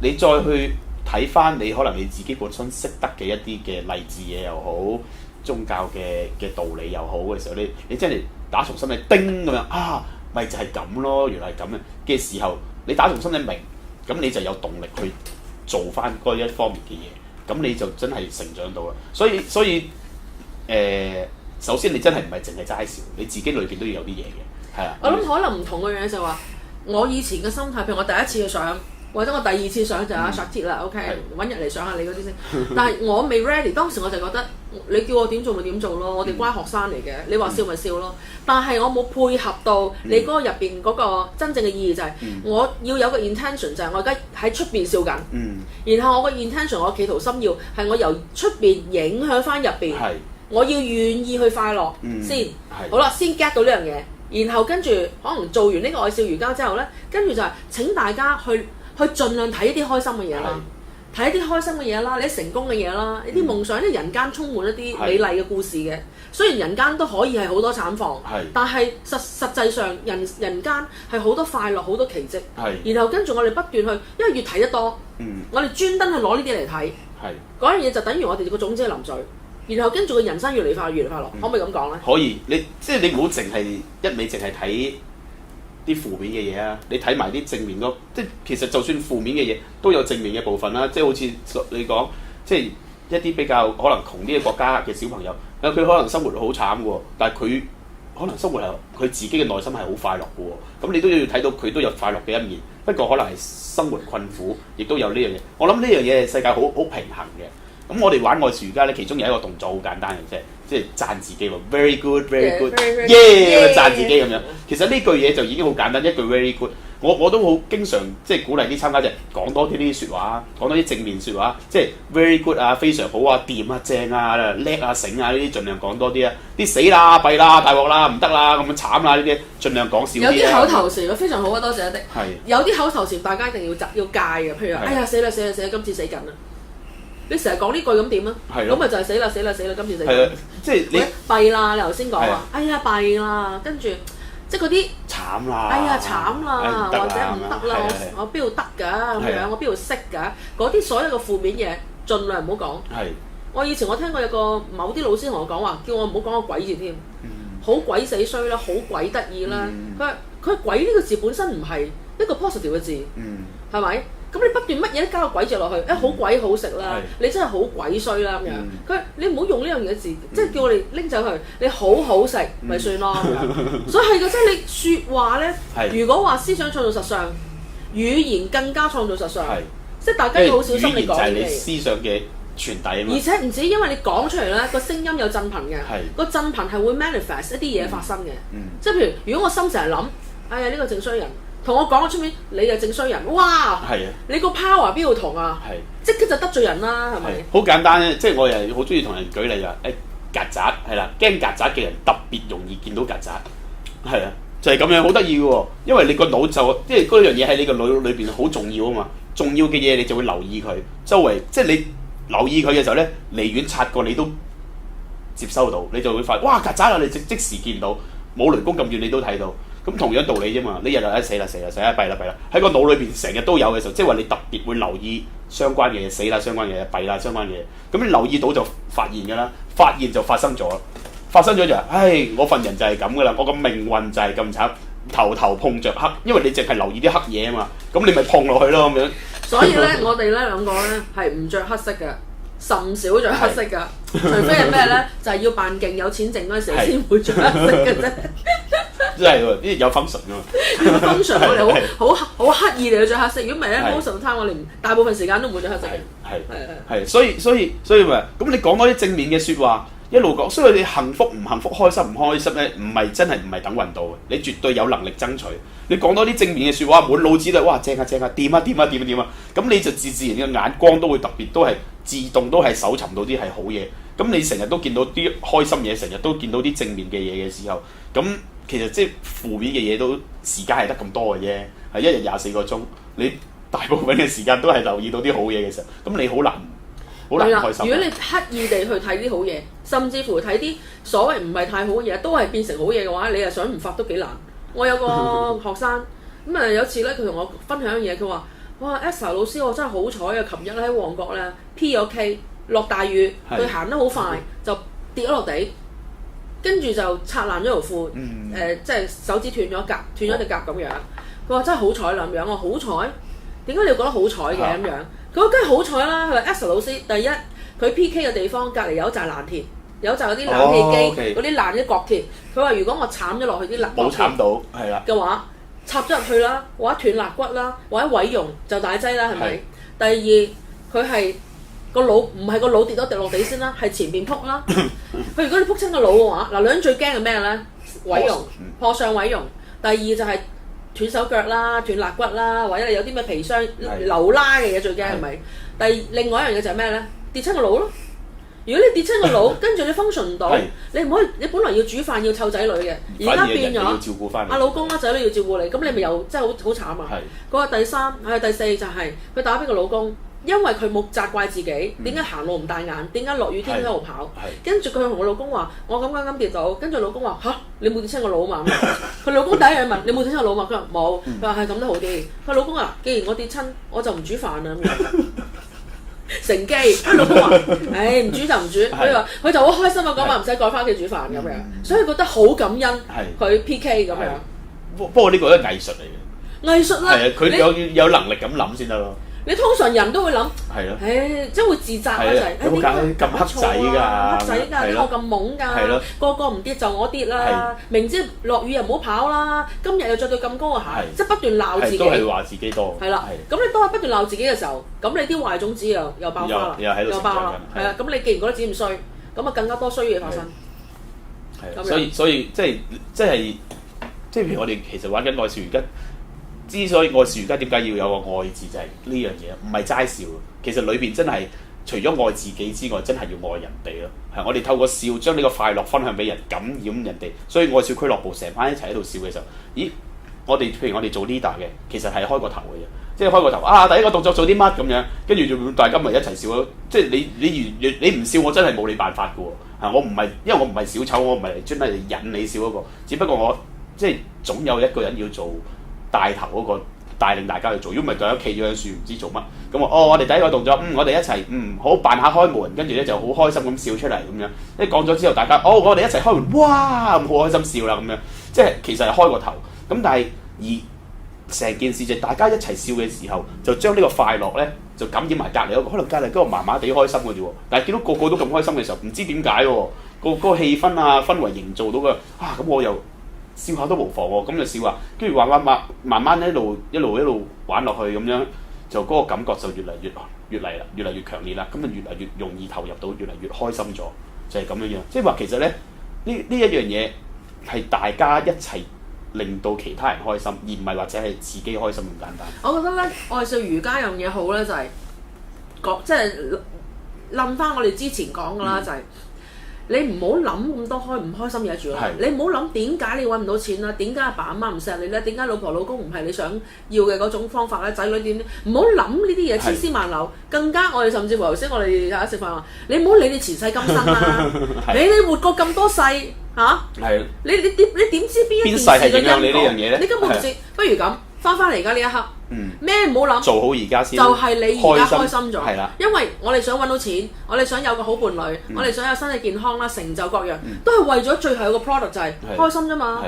你再去睇翻你可能你自己本身識得嘅一啲嘅勵志嘢又好，宗教嘅道理又好嘅時候，你真係打從心底叮咁樣啊，咪就係咁咯，原來係咁嘅時候。你打從心底明，咁你就有動力去做翻嗰一方面嘅嘢，咁你就真係成長到啦。所以首先你真係唔係淨係齋笑，你自己裏邊都要有啲嘢嘅。係啊。我諗可能唔同嘅嘢就係話，我以前嘅心態，譬如我第一次去上，或者我第二次上就阿 Shakti 啦，OK， 揾日嚟上下你嗰啲先。但係我未 ready，當時我就覺得你叫我點做咪點做咯，我哋乖學生嚟嘅，你話笑咪笑咯。但係我冇配合到你嗰個入邊嗰個真正嘅意義就係，我要有個 intention 就係我而家喺出邊笑緊，然後我個 intention 我企圖心要係我由出邊影響翻入邊，我要願意去快樂先。好啦，先 get 到呢樣嘢，然後跟住可能做完呢個愛笑瑜伽之後咧，跟住就係請大家去盡量睇一啲開心嘅嘢啦，睇一啲開心嘅嘢啦，你啲成功嘅嘢啦，你啲夢想，啲人間充滿一啲美麗嘅故事嘅。雖然人間都可以係好多慘況，但係實際上人間係好多快樂，好多奇蹟。然後跟住我哋不斷去，因為越睇得多，我哋專登去攞呢啲嚟睇。嗰樣嘢就等於我哋個種子係淋水，然後跟住個人生越嚟越快樂，可唔可以咁講咧？可以，即係你唔好淨係一味淨係睇啲負面嘅嘢啊！你睇埋啲正面咯，即係其實就算負面嘅嘢都有正面嘅部分啦。即係好似你講，即係一啲比較可能窮啲嘅國家嘅小朋友，佢可能生活好慘喎，但係佢可能生活係佢自己嘅內心係好快樂嘅喎。咁你都要睇到佢都有快樂嘅一面，不過可能係生活困苦，亦都有呢樣嘢。我諗呢樣嘢係世界好平衡嘅。咁我哋玩愛笑瑜伽咧，其中有一個動作好簡單嘅啫，即係讚自己喎 ，very good，very good，耶，讚自己咁樣。其實呢句嘢就已經好簡單，一句 very good。我都好經常即係鼓勵啲參加者講多啲呢啲説話，講多啲正面説話，即係 very good 啊，非常好啊，掂啊，正啊，叻啊，醒啊，呢啲盡量講多啲啊。啲死啦、弊啦、大鑊啦、唔得啦、咁樣慘啦呢啲，盡量講少啲。有啲口頭禪非常好啊，多謝一啲。有啲口頭禪大家一定要戒嘅，譬如哎呀死啦，今次死緊啦。你成日講呢句咁點啊？咁咪就係死啦！今次死。係啊，即係你弊啦！你頭先講話，哎呀弊啦，跟住即係嗰啲慘啦！哎呀慘啦，或者唔得啦，我邊度得㗎咁樣？我邊度識㗎？嗰啲所有嘅負面嘢，盡量唔好講。我以前我聽過有個某啲老師同我講話，叫我唔好講個鬼字添，好鬼死衰啦，好鬼得意啦。佢鬼呢個字本身唔係一個 positive 嘅字，係咪？咁你不斷乜嘢都加個鬼字落去，好鬼好食啦，你真係好鬼衰啦咁樣。你唔好用呢樣嘢字，即係叫我哋拎走佢。你好好食咪算咯。所以係嘅，即係你説話咧，如果話思想創造實相，語言更加創造實相。即係大家要好小心你講嘅。語言就係你思想嘅傳遞啊嘛。而且唔止因為你講出嚟咧，個聲音有震頻嘅，個震頻係會 manifest 一啲嘢發生嘅。即係譬如，如果我心成日諗，哎呀呢個正衰人。同我講咗出面，你就正衰人，哇！你個 power 邊度同啊？即刻就得罪人啦，係咪？好簡單咧，即係我又好中意同人舉例啊！曱甴係啦，驚曱甴嘅人特別容易見到曱甴，係啊，就係咁樣，好得意嘅喎。因為你個腦就即係嗰樣嘢喺你個腦裏邊好重要啊嘛，重要嘅嘢你就會留意佢，周圍即係你留意佢嘅時候咧，離遠察覺你都接收到，你就會發現哇曱甴啊！你即時見到，冇雷公咁遠你都睇到。咁同樣道理啫嘛，你日日死啦，弊啦，喺個腦裏邊成日都有嘅時候，即係話你特別會留意相關嘅嘢，死啦相關嘅嘢，弊啦相關嘅嘢，咁你留意到就發現㗎啦，發現就發生咗就唉，我份人就係咁㗎啦，我個命運就係咁慘，頭頭碰着黑，因為你淨係留意啲黑嘢啊嘛，咁你咪碰落去咯咁樣。所以咧，我哋咧兩個咧係唔着黑色嘅。甚少着黑色㗎，除非係咩咧？就係要扮勁有錢剩嗰陣時先會着黑色嘅啫。真係喎，呢啲有 function 㗎嘛。function 我哋好刻意嚟去着黑色，如果唔係咧 most of the time 我哋大部分時間都唔會着黑色嘅。係，所以咪咁你講多啲正面嘅説話，一路講，所以你幸福唔幸福、開心唔開心咧，唔係等運到嘅，你絕對有能力爭取。你講多啲正面嘅説話，滿腦子都哇正啊，掂啊，咁你就自然嘅眼光都會特別都係。自動都係搜尋到啲係好嘢，咁你成日都見到啲開心嘢，成日都見到啲正面嘅嘢嘅時候，咁其實即係負面嘅嘢都時間係得咁多嘅啫，係一日24個鐘，你大部分嘅時間都係留意到啲好嘢嘅時候，咁你好難開心。如果你刻意地去睇啲好嘢，甚至乎睇啲所謂唔係太好嘅嘢，都係變成好嘢嘅話，你又想唔發都幾難。我有個學生咁啊，有次咧佢同我分享嘢，佢話。哇 Esther 老師，我真係好彩啊！琴日咧喺旺角咧 P 咗 K， 落大雨，佢行得好快就跌咗落地，跟住就拆爛咗條褲，即係手指斷咗隻甲咁樣。佢話真係好彩啦咁樣，我好彩，點解你要覺得好彩嘅咁樣？佢話梗係好彩啦。佢話 Esther 老師，第一佢 PK 嘅地方隔離有一紮爛鐵，有就有啲冷氣機嗰啲爛嘅角鐵，佢話如果我慘咗落去啲肋冇慘到係啦嘅話，插咗入去啦，或者斷肋骨啦，或者毀容就大劑啦，係咪？第二佢係個腦唔係個腦跌落地先啦，係前邊撲啦。佢如果你撲親個腦嘅話，嗱兩最驚係咩咧？毀容、破相毀容。第二就係斷手腳啦、斷肋骨啦，或者你有啲咩皮傷流拉嘅嘢最驚係咪？另外一樣嘢就係咩咧？跌親個腦咯。如果你跌親個腦，跟住你 function 唔到，你唔可以，你本來要煮飯要湊仔女嘅，而家變咗阿老公啦仔女要照顧你，咁你咪又真係好慘啊！嗰個第三，第四就係佢打俾個老公，因為佢冇責怪自己，點解行路唔帶眼，點解落雨天喺度跑，跟住佢同我老公話：我咁跌到，跟住老公話嚇你冇跌親個腦嘛？佢老公第一樣問你冇跌親個腦嘛？佢話冇，佢話係咁都好啲。佢老公話：既然我跌親，我就唔煮飯啦咁樣。乘機，佢老公話：唔煮就唔煮。佢話佢就好開心啊！嗰晚唔使趕翻屋企煮飯咁樣，所以覺得好感恩佢 PK 咁樣。不過呢個都係藝術嚟嘅。藝術啦，係啊，佢有能力咁諗先得咯。你通常人都會諗，係咯，即係會自責啦，就係點解咁黑仔㗎？黑仔㗎，點解我咁懵㗎？個個唔跌就我跌啦，明知落雨又唔好跑啦，今日又着對咁高嘅鞋，即係不斷鬧自己，都係話自己多。係啦，咁你當係不斷鬧自己嘅時候，咁你啲壞種子又爆發啦，又爆啦，係啊，咁你既然覺得自己咁衰，咁啊更加多衰嘢發生。係，所以即係譬如我哋其實玩緊愛笑瑜伽。之所以愛笑瑜伽點解要有個愛字，就係呢樣嘢，唔係齋笑。其實裏邊真係除咗愛自己之外，真係要愛人哋咯。係我哋透過笑將呢個快樂分享俾人，感染人哋。所以愛笑俱樂部成班一齊喺度笑嘅時候，咦？譬如我哋做 leader 嘅，其實係開個頭嘅啫，即係開個頭啊！第一個動作做啲乜咁樣，跟住就大家咪一齊笑咯。即係你唔笑，我真係冇你辦法嘅喎。我唔係因為我唔係小丑，我唔係專登嚟引你笑嗰個，只不過我即係總有一個人要做。帶頭嗰個帶領大家去做，如果唔係大家企咗喺樹唔知做乜，咁我哋第一個動作，我哋一齊好扮下開門，跟住咧就好開心咁笑出嚟咁樣。一講咗之後，大家我哋一齊開門，哇咁好開心笑啦咁樣，即係其實係開個頭。咁但係而成件事就大家一齊笑嘅時候，就將呢個快樂咧就感染埋隔離嗰個，可能隔離嗰個麻麻地開心嘅啫喎，但係見到個個都咁開心嘅時候，唔知點解喎，個氣氛啊氛圍營造到嘅咁我又。笑下都無妨喎，咁就笑啊，跟住慢慢一路玩落去咁樣，就嗰個感覺就越嚟越強烈啦，咁就越嚟越容易投入到，越嚟越開心咗，就係咁樣樣。即係話其實咧，呢一樣嘢係大家一齊令到其他人開心，而唔係或者係自己開心咁簡單。我覺得咧，愛笑瑜伽樣嘢好咧，就係即係諗翻我哋之前講噶啦，就係。你唔好諗咁多唔開心嘢住啦，你唔好諗點解你揾唔到錢啦，點解阿爸阿媽唔錫你咧，點解老婆老公唔係你想要嘅嗰種方法咧，仔女點？唔好諗呢啲嘢千絲萬縷，更加我哋甚至乎頭先我哋食飯話，你唔好理你前世今生啦，你活過咁多世嚇，你點知邊一件事嘅因果？你根本唔知，不如咁。翻嚟而家呢一刻，咩唔好諗，做好而家先，就係你而家開心咗，係啦。因為我哋想揾到錢，我哋想有個好伴侶，我哋想有身體健康啦、成就各樣，都係為咗最後有個 product 就係開心啫嘛。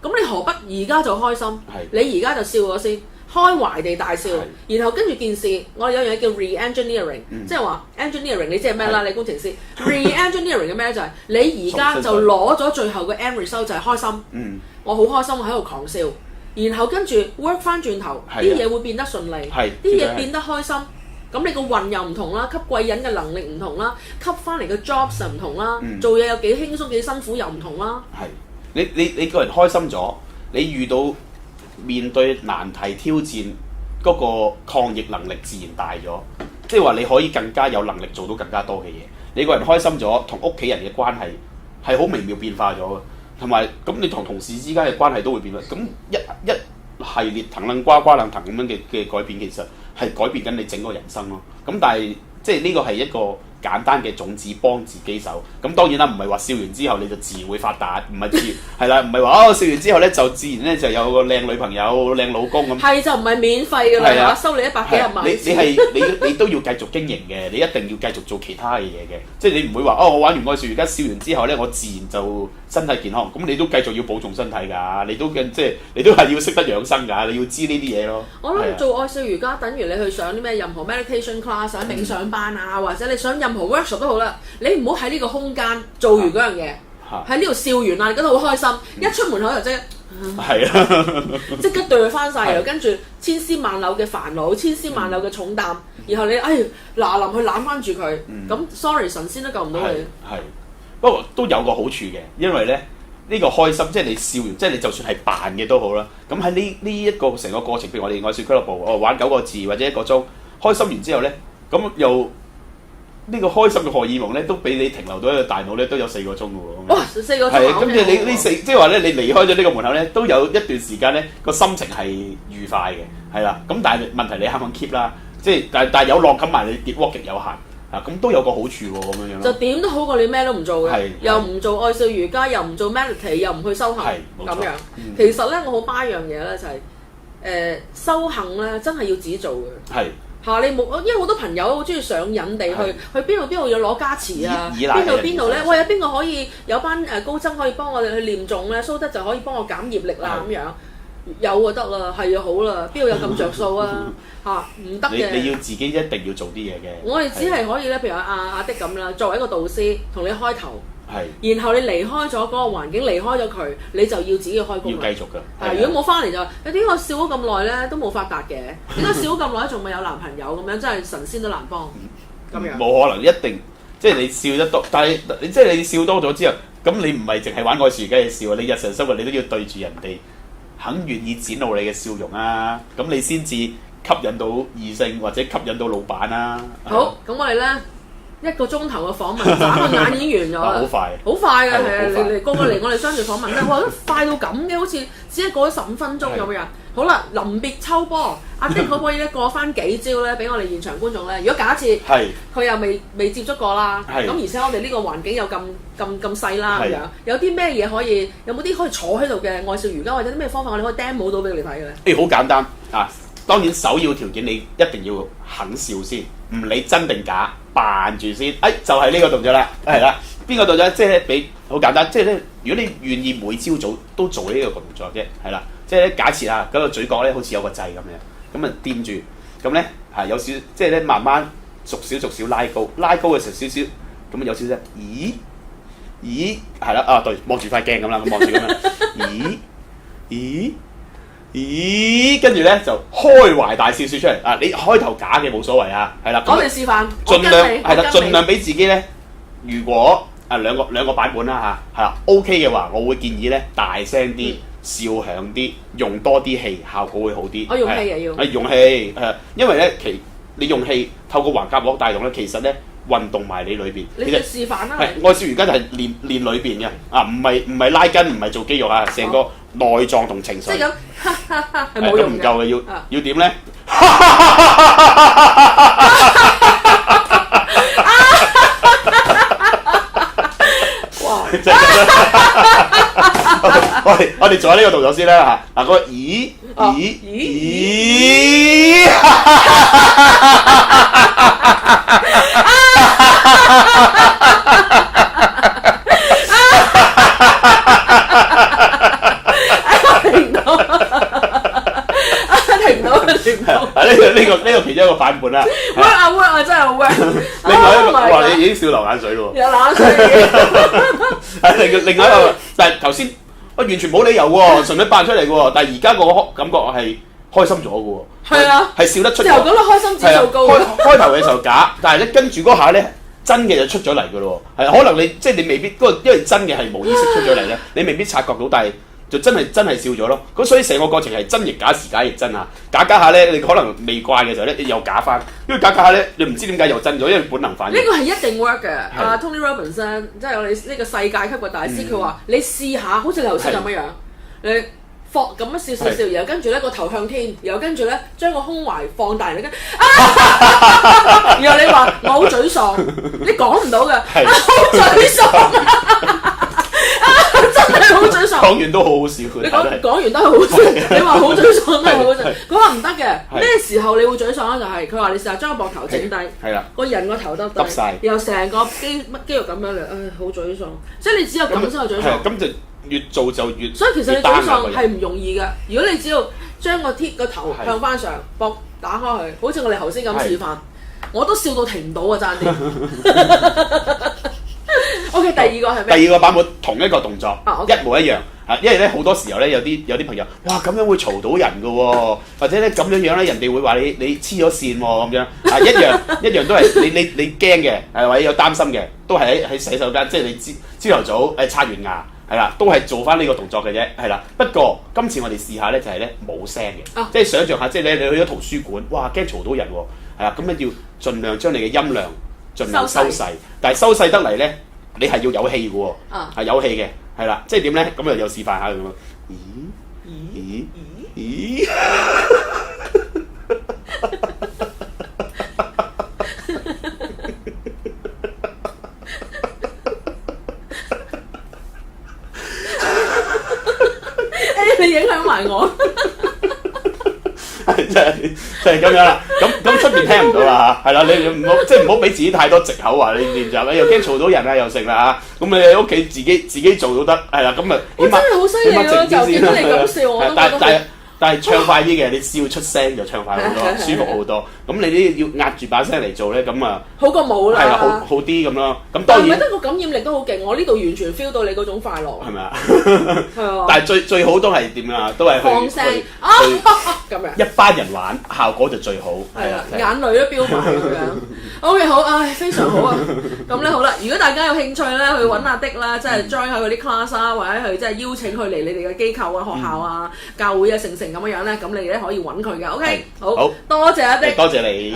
咁你何不而家就開心？你而家就笑咗先，開懷地大笑，然後跟住件事，我哋有樣嘢叫 re-engineering，即係話 engineering 你知係咩啦？你工程師 re-engineering 嘅咩就係你而家就攞咗最後嘅 end result 就係開心。我好開心，我喺度狂笑。然後跟住 work 翻轉頭，啲嘢會變得順利，啲嘢變得開心。咁你個運又唔同啦，吸貴人嘅能力唔同啦，吸翻嚟嘅 jobs 就唔同啦，做嘢有幾輕鬆幾辛苦又唔同啦。係你個人開心咗，你遇到面對難題挑戰嗰個抗逆能力自然大咗，即係話你可以更加有能力做到更加多嘅嘢。你個人開心咗，同屋企人嘅關係係好微妙變化咗嘅。同埋咁，你同同事之間嘅關係都會變啦。咁一系列騰楞呱呱楞騰咁樣嘅改變，其實係改變緊你整個人生咯。咁但係即係呢個係一個簡單嘅種子，幫自己手。咁當然啦，唔係話笑完之後你就自然會發達，唔係係啦，唔係話笑完之後咧就自然咧就有個靚女朋友、靚老公咁。係就唔係免費㗎啦，收你100幾廿萬。你都要繼續經營嘅，你一定要繼續做其他嘅嘢嘅。即係你唔會話我玩完愛笑瑜伽笑完之後咧，我自然就身體健康。咁你都繼續要保重身體㗎，你都係要識得養生㗎，你要知呢啲嘢咯。我諗做愛笑瑜伽等於你去上啲咩任何 meditation class、冥想班啊，或者你想任何 workshop 都好啦，你唔好喺呢個空間做完嗰樣嘢，喺呢度笑完啦，你覺得好開心，一出門口就即係啊，即刻對佢翻晒，然後跟住千絲萬縷嘅煩惱，千絲萬縷嘅重擔，然後你嗱臨去攬翻住佢，咁 sorry 神仙都救唔到你。係，不過都有個好處嘅，因為咧呢個開心，即係你笑完，即係你就算係扮嘅都好啦。咁喺呢一個成個過程，譬如我哋愛笑俱樂部，玩9個字或者1個鐘，開心完之後咧，咁又呢個開心嘅荷爾蒙咧，都俾你停留到一個大腦咧，都有4個鐘嘅喎。哇，4個鐘係，咁你呢4，即係話咧，你離開咗呢個門口咧，都有一段時間咧，個心情係愉快嘅，係啦。咁但係問題你肯唔肯 keep 啦？即係但係有落咁埋，你跌 work 極有限啊，咁都有個好處喎，咁樣樣。就點都好過你咩都唔做嘅，又唔做愛笑瑜伽，又唔做 meditate，又唔去修行，咁樣。其實咧，我好 buy 一樣嘢咧，就係修行咧，真係要自己做嘅。係。你冇，因為好多朋友好中意上癮地去邊度要攞加持啊，邊度咧？喂，有邊個可以有班高僧可以幫我哋去念誦咧，蘇德就可以幫我減業力啦咁樣。有就得啦，係就好啦，邊度有咁着數啊？唔得嘅。你要自己一定要做啲嘢嘅。我哋只係可以咧，譬如阿的咁啦，作為一個導師，同你開頭。然後你離開咗嗰個環境，離開咗佢，你就要自己開工啦。要繼續㗎。如果冇翻嚟就你點解笑咗咁耐咧都冇發達嘅？點解笑咗咁耐仲未有男朋友咁樣？真係神仙都難幫咁樣。冇可能，一定即係你笑得多，但係即係你笑多咗之後，咁你唔係淨係玩愛笑瑜伽嘅笑啊！你日常生活你都要對住人哋，肯願意展露你嘅笑容啊！咁你先至吸引到異性或者吸引到老闆啊！好，咁我哋咧。1個鐘頭嘅訪問，眨個眼已經完咗啦。好快，好快嘅係啊！你個嚟我哋相處訪問咧，哇！快到咁嘅，好似只係過咗15分鐘咁樣。好啦，臨別秋波，阿的可唔可以咧過翻幾招咧，俾我哋現場觀眾咧？如果假設佢又未接觸過啦，咁而且我哋呢個環境又咁細啦咁樣，有啲咩嘢可以？有冇啲可以坐喺度嘅愛笑瑜伽，或者啲咩方法我哋可以 demo 到俾你睇嘅咧？好簡單啊！當然首要條件你一定要肯笑先，唔理真定假，扮住先。就係呢個動作啦，係啦。邊個動作？即係俾好簡單，即係咧，如果你願意每朝早都做呢個動作啫，係啦。即係咧，假設啊，嗰個嘴角咧好似有個掣咁樣，咁啊掂住，咁咧有少，即係咧慢慢逐少拉高嘅時候少少，咁有少少，咦，係啦，對，望住塊鏡咁啦，咁望住咁樣，咦，跟住咧就開懷大笑出嚟啊！你開頭假嘅冇所謂啊，係啦。我哋示範，盡量俾自己咧。如果兩個版本啦嚇，係啦 OK 嘅話，我會建議咧大聲啲、笑響啲、用多啲氣，效果會好啲。我用氣又要。用氣因為咧你用氣透過橫膈膜帶動咧，其實咧運動埋你裏邊。你嘅示範啦。愛笑瑜伽就係練裏邊嘅唔係拉筋，唔係做肌肉啊，成個內臟同情緒。即係咁，係冇用嘅。唔夠嘅，要點咧？哇！我哋做下呢個動作先啦嚇。嗱，個咦，呢個其中一個版本啦。work 啊，真係好 work。另外一個，哇！你已經笑流眼水咯喎。有冷水。另外一個，但係頭先我完全冇理由喎，純粹扮出嚟嘅喎。但係而家個感覺係開心咗嘅喎。係啊，係笑得出。之後覺得開心指數高。開頭嘅時候假，但係咧跟住嗰下咧真嘅就出咗嚟嘅咯喎。係可能你即係你未必嗰個，因為真嘅係冇意識出咗嚟咧，你未必察覺到，但係。就真係笑咗咯，咁所以成個過程係真亦假，時假亦真啊！假下咧，你可能未慣嘅時候咧，你又假翻，因為假下咧，你唔知點解又真咗，因為本能反應。呢個係一定 work 嘅。Tony Robbins 即係我哋呢個世界級嘅大師，佢話你試下，好似你頭先咁樣，你放咁樣笑，然後跟住咧個頭向天，然後跟住咧將個胸懷放大，然後你話我好沮喪，你講唔到嘅，好沮喪。真係好沮喪，講完都好好笑。你講完都係好笑，你話好沮喪都係好笑。佢話唔得嘅，咩時候你會沮喪咧？就係佢話你試下將個膊頭整低，個人個頭得低，然後成個肌肉咁樣嚟，好沮喪。即係你只有咁先係沮喪。咁就越做就越。所以其實你沮喪係唔容易嘅。如果你只要將個頭向翻上，膊打開佢，好似我哋頭先咁示範。我都笑到停唔到啊，爭啲。OK， 第二個係咩？第二個版本同一個動作， okay. 一模一樣。因為咧好多時候咧有啲朋友，哇咁樣會嘈到人㗎喎，或者咧咁樣樣咧人哋會話你黐咗線喎咁樣，一樣都係你驚嘅，或者有擔心嘅，都係喺洗手間，即係你朝頭早刷完牙係啦，都係做翻呢個動作嘅啫，係啦。不過今次我哋試下咧就係咧冇聲嘅，即係想像下，即係你去咗圖書館，哇驚嘈到人喎，係啦，咁咧要盡量將你嘅音量盡量收細，但係收細得嚟咧，你係要有氣嘅喎，係有氣嘅。係啦，即係點咧？咁又示範下咁咯。咦？你影響埋我。就係咁樣啦，咁出邊聽唔到啦嚇，係啦，你唔好俾自己太多藉口話你練習，又驚嘈到人啊，又剩啦嚇，咁你喺屋企自己做都得，係啦，咁咪真係好犀利咯，就見到你咁笑我都覺得。但係唱快啲嘅，你笑出聲就唱快好多，舒服好多。咁你啲要壓住把聲嚟做咧，咁啊好過冇啦。係啦，好啲咁咯。咁當然。但係咪得個感染力都好勁？我呢度完全 feel 到你嗰種快樂。係咪啊？係啊。但係最好都係點啊？都係放聲咁樣。一班人玩效果就最好。係啦，眼淚都飆埋咁樣。OK， 好，唉，非常好啊。咁咧好啦，如果大家有興趣咧，去揾阿的啦，即係 join 下嗰啲 class 啊，或者去即係邀請佢嚟你哋嘅機構啊、學校啊、教會啊、成咁樣咧，咁你哋咧可以揾佢嘅。OK， 好，多謝阿的，多謝你，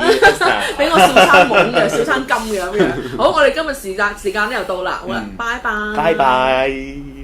俾我笑餐懵嘅，笑餐金嘅咁樣。好，我哋今日時間咧又到啦，好啦，拜拜。拜拜。